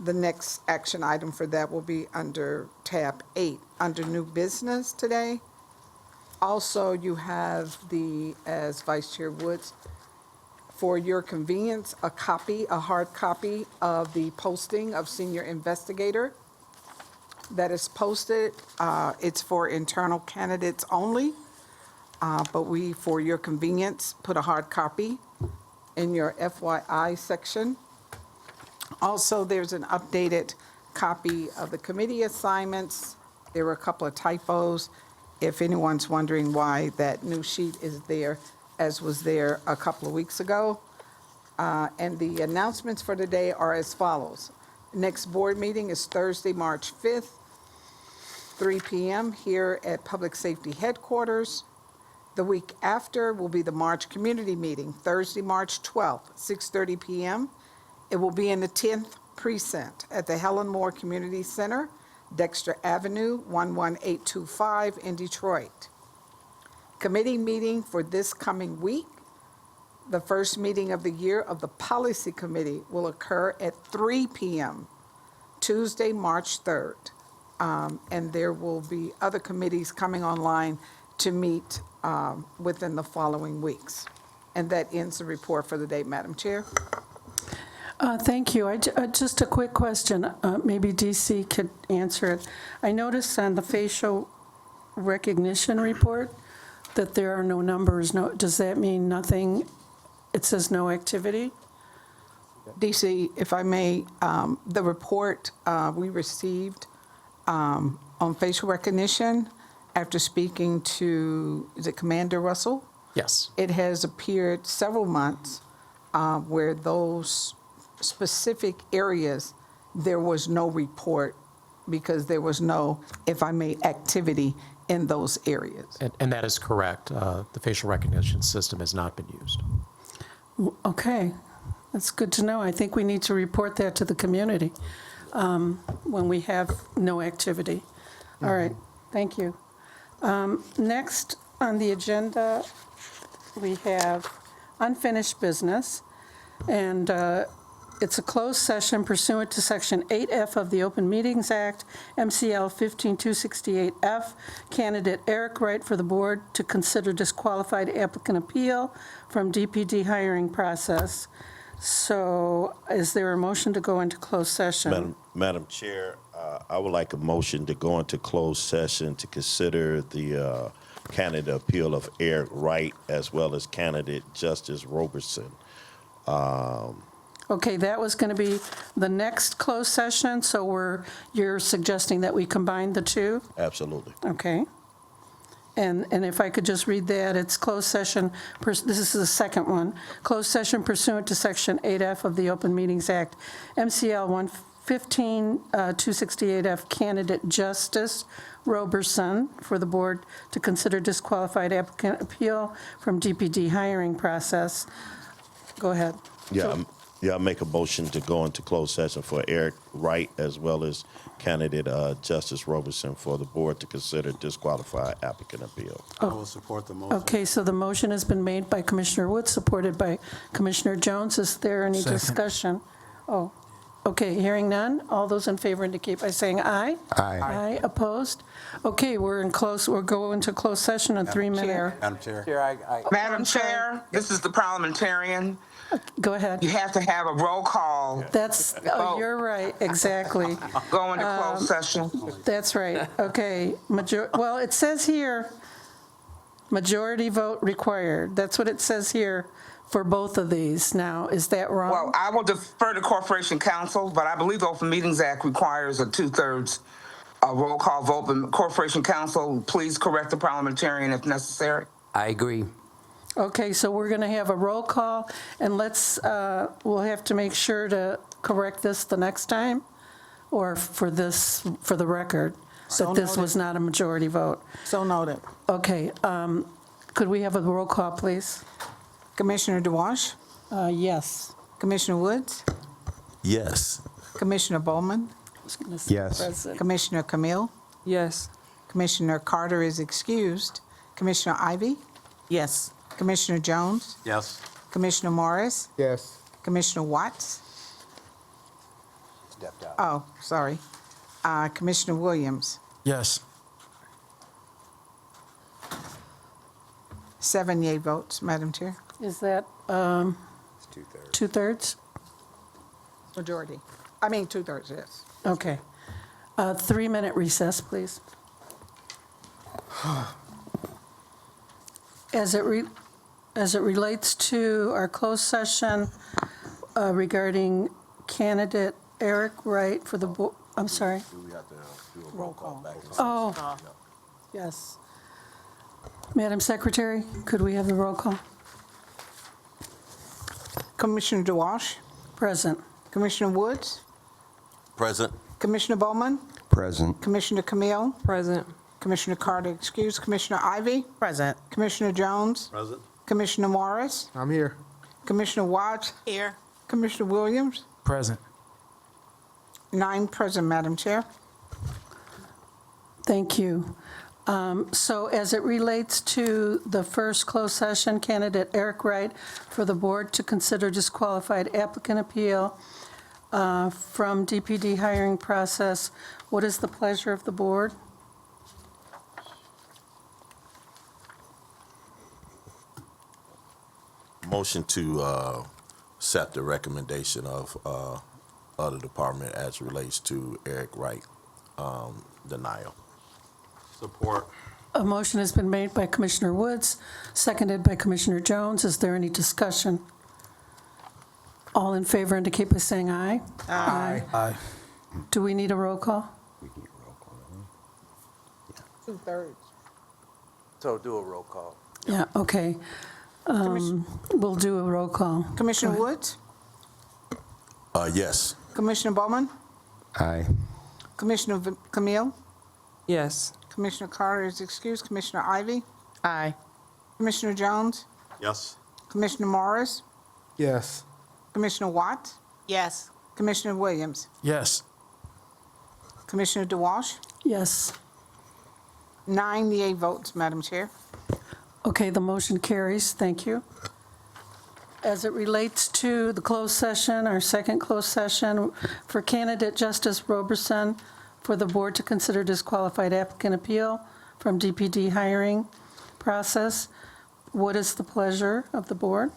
the next action item for that will be under tab 8, under new business today. Also, you have as Vice Chair Woods, for your convenience, a hard copy of the posting of senior investigator that is posted. It's for internal candidates only, but we, for your convenience, put a hard copy in your FYI section. Also, there's an updated copy of the committee assignments. There were a couple of typos. If anyone's wondering why that new sheet is there, as was there a couple of weeks ago. And the announcements for today are as follows. Next board meeting is Thursday, March 5th, 3 p.m. here at Public Safety Headquarters. The week after will be the March Community Meeting, Thursday, March 12th, 6:30 p.m. It will be in the 10th Precinct at the Helen Moore Community Center, Dexter Avenue, 11825 in Detroit. Committee meeting for this coming week. The first meeting of the year of the Policy Committee will occur at 3 p.m., Tuesday, March 3rd. And there will be other committees coming online to meet within the following weeks. And that ends the report for the day, Madam Chair. Thank you. Just a quick question. Maybe DC could answer it. I noticed on the facial recognition report that there are no numbers. No, does that mean nothing? It says no activity? DC, if I may, the report we received on facial recognition after speaking to, is it Commander Russell? Yes. It has appeared several months where those specific areas, there was no report because there was no, if I may, activity in those areas. And that is correct. The facial recognition system has not been used. Okay, that's good to know. I think we need to report that to the community when we have no activity. All right, thank you. Next on the agenda, we have unfinished business, and it's a closed session pursuant to Section 8F of the Open Meetings Act, MCL 15268F. Candidate Eric Wright for the board to consider disqualified applicant appeal from DPD hiring process. So is there a motion to go into closed session? Madam Chair, I would like a motion to go into closed session to consider the candidate appeal of Eric Wright as well as candidate Justice Roberson. Okay, that was going to be the next closed session, so you're suggesting that we combine the two? Absolutely. Okay. And if I could just read that, it's closed session, this is the second one. Closed session pursuant to Section 8F of the Open Meetings Act, MCL 115-268F, candidate Justice Roberson for the board to consider disqualified applicant appeal from DPD hiring process. Go ahead. Yeah, I make a motion to go into closed session for Eric Wright as well as candidate Justice Roberson for the board to consider disqualified applicant appeal. I will support the motion. Okay, so the motion has been made by Commissioner Wood, supported by Commissioner Jones. Is there any discussion? Oh, okay, hearing none. All those in favor indicate by saying aye. Aye. Aye, opposed? Okay, we'll go into closed session in 3 minutes. Madam Chair. Madam Chair, this is the parliamentarian. Go ahead. You have to have a roll call. You're right, exactly. Go into closed session. That's right, okay. Well, it says here, majority vote required. That's what it says here for both of these. Now, is that wrong? Well, I will defer to Corporation Counsel, but I believe the Open Meetings Act requires a 2/3 roll call vote. But Corporation Counsel, please correct the parliamentarian if necessary. I agree. Okay, so we're going to have a roll call, and we'll have to make sure to correct this the next time, or for the record, that this was not a majority vote. So noted. Okay, could we have a roll call, please? Commissioner DeWash? Yes. Commissioner Woods? Yes. Commissioner Bowman? Yes. Commissioner Camille? Yes. Commissioner Carter is excused. Commissioner Ivy? Yes. Commissioner Jones? Yes. Commissioner Morris? Yes. Commissioner Watts? Stepped out. Oh, sorry. Commissioner Williams? Yes. 7 yea votes, Madam Chair. Is that It's 2/3. 2/3? Majority. I mean, 2/3, yes. Okay. 3-minute recess, please. As it relates to our closed session regarding candidate Eric Wright for the I'm sorry. Do we have to do a roll call back? Oh, yes. Madam Secretary, could we have the roll call? Commissioner DeWalsh, Present. Commissioner Woods, Present. Commissioner Bowman, Present. Commissioner Camille, Present. Commissioner Carter excused, Commissioner Ivy, Present. Commissioner Jones, Present. Commissioner Morris, I'm here. Commissioner Watts, Here. Commissioner Williams, Present. 9 present, Madam Chair. Thank you. So as it relates to the first closed session, candidate Eric Wright for the board to consider disqualified applicant appeal from DPD hiring process, what is the pleasure of the board? Motion to accept the recommendation of the department as relates to Eric Wright denial. Support. A motion has been made by Commissioner Woods, seconded by Commissioner Jones. Is there any discussion? All in favor indicate by saying aye. Aye. Aye. Do we need a roll call? 2/3. So do a roll call. Yeah, okay. We'll do a roll call. Commissioner Go ahead. Woods, Yes. Commissioner Bowman, Aye. Commissioner Camille, Yes. Commissioner Carter is excused, Commissioner Ivy, Aye. Commissioner Jones, Yes. Commissioner Morris, Yes. Commissioner Watts, Yes. Commissioner Williams, Yes. Commissioner DeWalsh, Yes. 9 yea votes, Madam Chair. Okay, the motion carries. Thank you. As it relates to the closed session, our second closed session for candidate Justice Roberson for the board to consider disqualified applicant appeal from DPD hiring process. What is the pleasure of the board?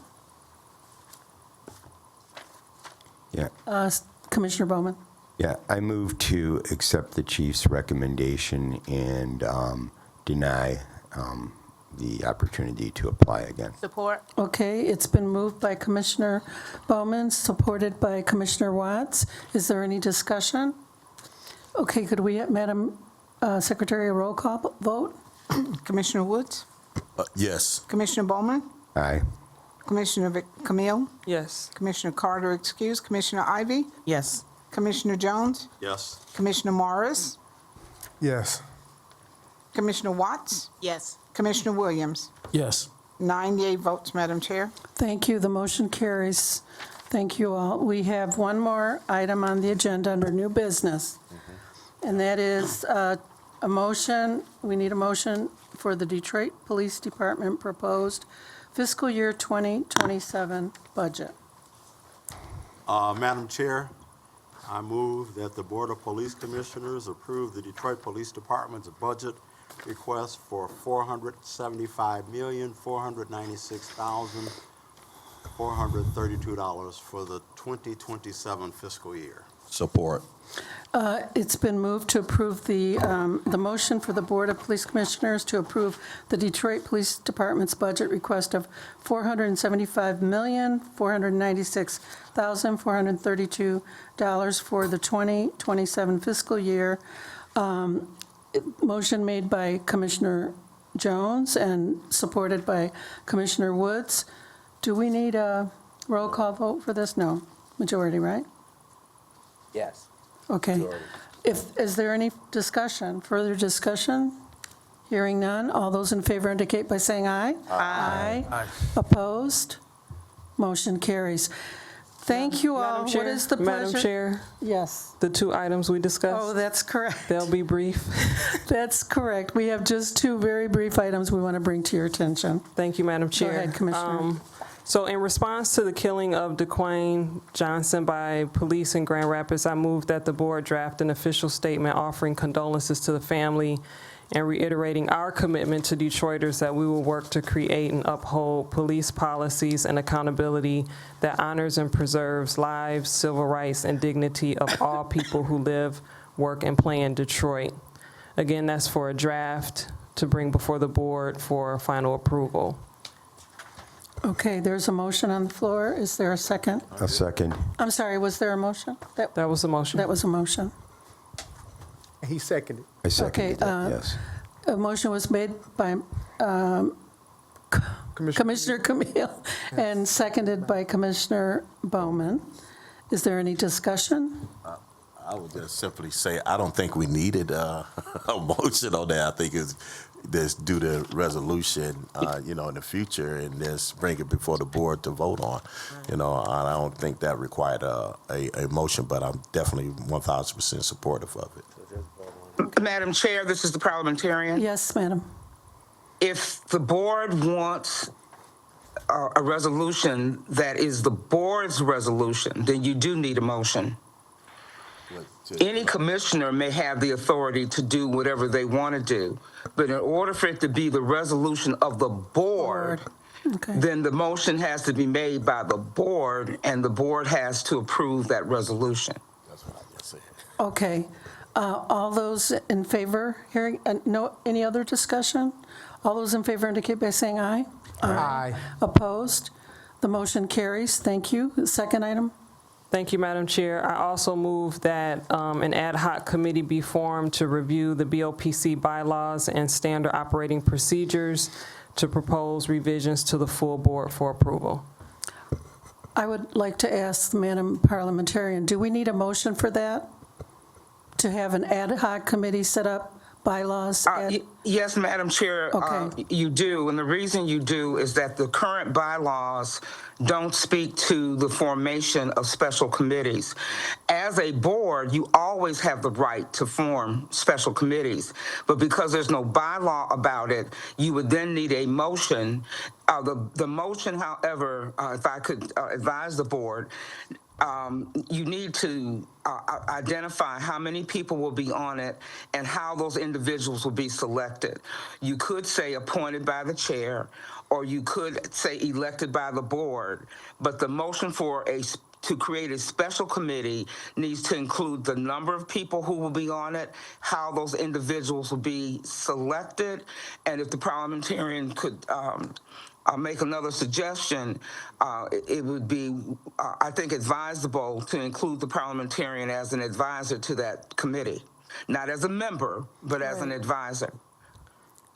Yeah. Commissioner Bowman? Yeah, I move to accept the chief's recommendation and deny the opportunity to apply again. Support. Okay, it's been moved by Commissioner Bowman, supported by Commissioner Watts. Is there any discussion? Okay, could we, Madam Secretary, a roll call vote? Commissioner Woods, Yes. Commissioner Bowman, Aye. Commissioner Camille, Yes. Commissioner Carter excused, Commissioner Ivy, Yes. Commissioner Jones, Yes. Commissioner Morris, Yes. Commissioner Watts, Yes. Commissioner Williams. Yes. 9 yea votes, Madam Chair. Thank you. The motion carries. Thank you all. We have one more item on the agenda under new business, and that is a motion. We need a motion for the Detroit Police Department proposed fiscal year 2027 budget. Madam Chair, I move that the Board of Police Commissioners approve the Detroit Police Department's budget request for $475,496,432 for the 2027 fiscal year. Support. It's been moved to approve the motion for the Board of Police Commissioners to approve the Detroit Police Department's budget request of $475,496,432 for the 2027 fiscal year. Motion made by Commissioner Jones and supported by Commissioner Woods. Do we need a roll call vote for this? No. Majority, right? Yes. Okay. Is there any discussion, further discussion? Hearing none, all those in favor indicate by saying aye. Aye. Aye. Opposed? Motion carries. Thank you all. Madam What Chair, is the pleasure? Madam Chair, Yes. the 2 items we discussed. Oh, that's correct. They'll be brief. That's correct. We have just 2 very brief items we want to bring to your attention. Thank you, Madam Chair. ahead, Commissioner. So in response to the killing of DeQuane Johnson by police in Grand Rapids, I move that the board draft an official statement offering condolences to the family and reiterating our commitment to Detroiters that we will work to create and uphold police policies and accountability that honors and preserves lives, civil rights, and dignity of all people who live, work, and play in Detroit. Again, that's for a draft to bring before the board for final approval. Okay, there's a motion on the floor. Is there a second? A second. I'm sorry, was there a motion? That was the motion. That was a motion. He seconded. I seconded Okay, that, yes. A motion was made by Commissioner Camille and seconded by Commissioner Bowman. Is there any discussion? I would just simply say, I don't think we needed a motion on that. I think it's just do the resolution, in the future and just bring it before the board to vote on. I don't think that required a motion, but I'm definitely 1,000% supportive of it. Madam Chair, this is the parliamentarian. Yes, madam. If the board wants a resolution that is the board's resolution, then you do need a motion. Any commissioner may have the authority to do whatever they want to do, but in order for it to be the resolution of the board, then the motion has to be made by the board, and the board has to approve that resolution. That's what I just said. Okay. All those in favor, hearing, no, any other discussion? All those in favor indicate by saying aye. Aye. Opposed? The motion carries. Thank you. Second item? Thank you, Madam Chair. I also move that an ad hoc committee be formed to review the BOPC bylaws and standard operating procedures to propose revisions to the full board for approval. I would like to ask Madam Parliamentarian, do we need a motion for that? To have an ad hoc committee set up, bylaws? Yes, Madam Chair, Okay. you do. And the reason you do is that the current bylaws don't speak to the formation of special committees. As a board, you always have the right to form special committees. But because there's no bylaw about it, you would then need a motion. The motion, however, if I could advise the board, you need to identify how many people will be on it and how those individuals will be selected. You could say appointed by the chair, or you could say elected by the board, but the motion to create a special committee needs to include the number of people who will be on it, how those individuals will be selected, and if the parliamentarian could I'll make another suggestion. It would be, I think, advisable to include the parliamentarian as an advisor to that committee, not as a member, but as an advisor.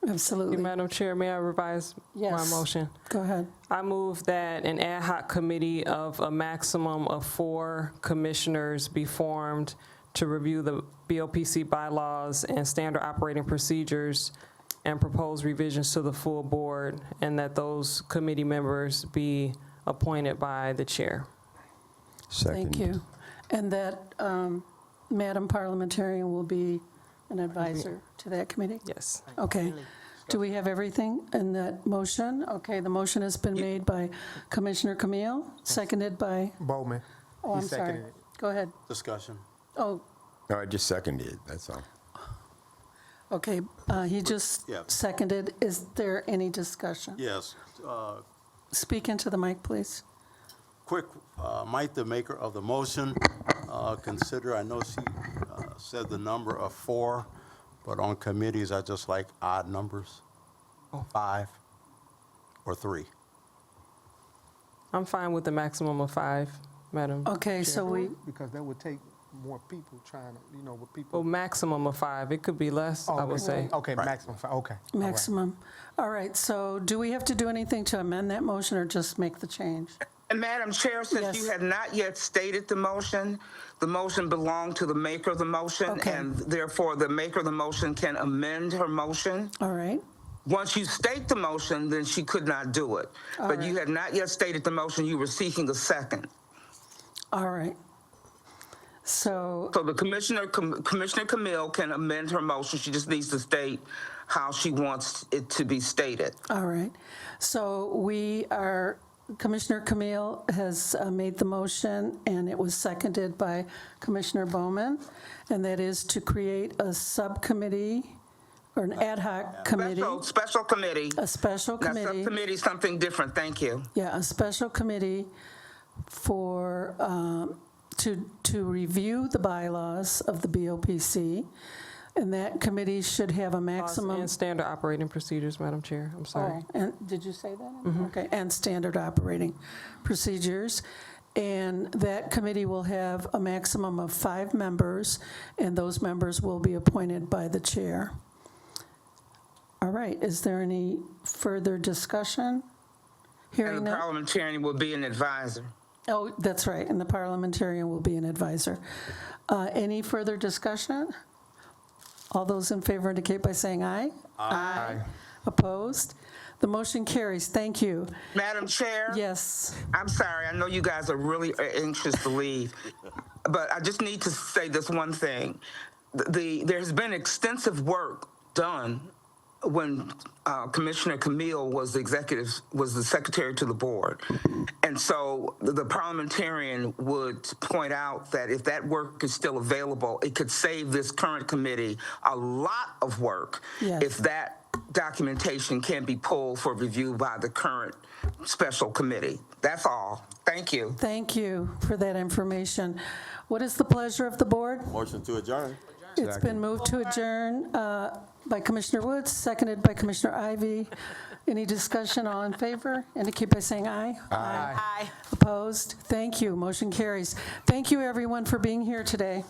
Absolutely. Madam Chair, may I revise my motion? Go ahead. I move that an ad hoc committee of a maximum of 4 commissioners be formed to review the BOPC bylaws and standard operating procedures and propose revisions to the full board, and that those committee members be appointed by the chair. Thank you. And that Madam Parliamentarian will be an advisor to that committee? Yes. Okay. Do we have everything in that motion? Okay, the motion has been made by Commissioner Camille, seconded by, Bowman. oh, He I'm sorry. seconded it. Go ahead. Discussion. Oh, No, I just seconded it, that's all. okay, he just Yeah. seconded. Is there any discussion? Yes. Speak into the mic, please. Quick, might the maker of the motion consider, I know she said the number of 4, but on committees, I just like odd numbers, 5 or 3. I'm fine with the maximum of 5, Madam Okay, so we, Because that would take more people trying to, with people. Well, maximum of 5. It could be less, I would say. Okay, maximum 5, okay. All right. maximum. All right, so do we have to do anything to amend that motion or just make the change? And Madam Chair, since you have not yet stated the motion belonged to the maker of the motion, Okay. and therefore the maker of the motion can amend her motion. All right. Once you state the motion, then she could not do it. All But right. you had not yet stated the motion, you were seeking a second. All right. So, So the Commissioner Camille can amend her motion, she just needs to state how she wants it to be stated. all right. So Commissioner Camille has made the motion, and it was seconded by Commissioner Bowman, and that is to create a subcommittee or an ad hoc committee. Special committee. A special Now, committee. subcommittee is something different, thank you. Yeah, a special committee for, to review the bylaws of the BOPC, and that committee should have a maximum. And standard operating procedures, Madam Chair. I'm sorry. Oh, and did you say that? Okay, and standard operating procedures. And that committee will have a maximum of 5 members, and those members will be appointed by the chair. All right, is there any further discussion? Hearing And the none. parliamentarian will be an advisor. Oh, that's right, and the parliamentarian will be an advisor. Any further discussion? All those in favor indicate by saying aye. Aye. Opposed? The motion carries. Thank you. Madam Chair? Yes. I'm sorry, I know you guys are really anxious to leave, but I just need to say this one thing. There's been extensive work done when Commissioner Camille was the secretary to the board. And so the parliamentarian would point out that if that work is still available, it could save this current committee a lot of work. Yes. If that documentation can be pulled for review by the current special committee. That's all. Thank you. Thank you for that information. What is the pleasure of the board? Motion to adjourn. It's been moved to adjourn by Commissioner Woods, seconded by Commissioner Ivy. Any discussion? All in favor? Indicate by saying aye. Aye. Opposed? Thank you. Motion carries. Thank you, everyone, for being here today.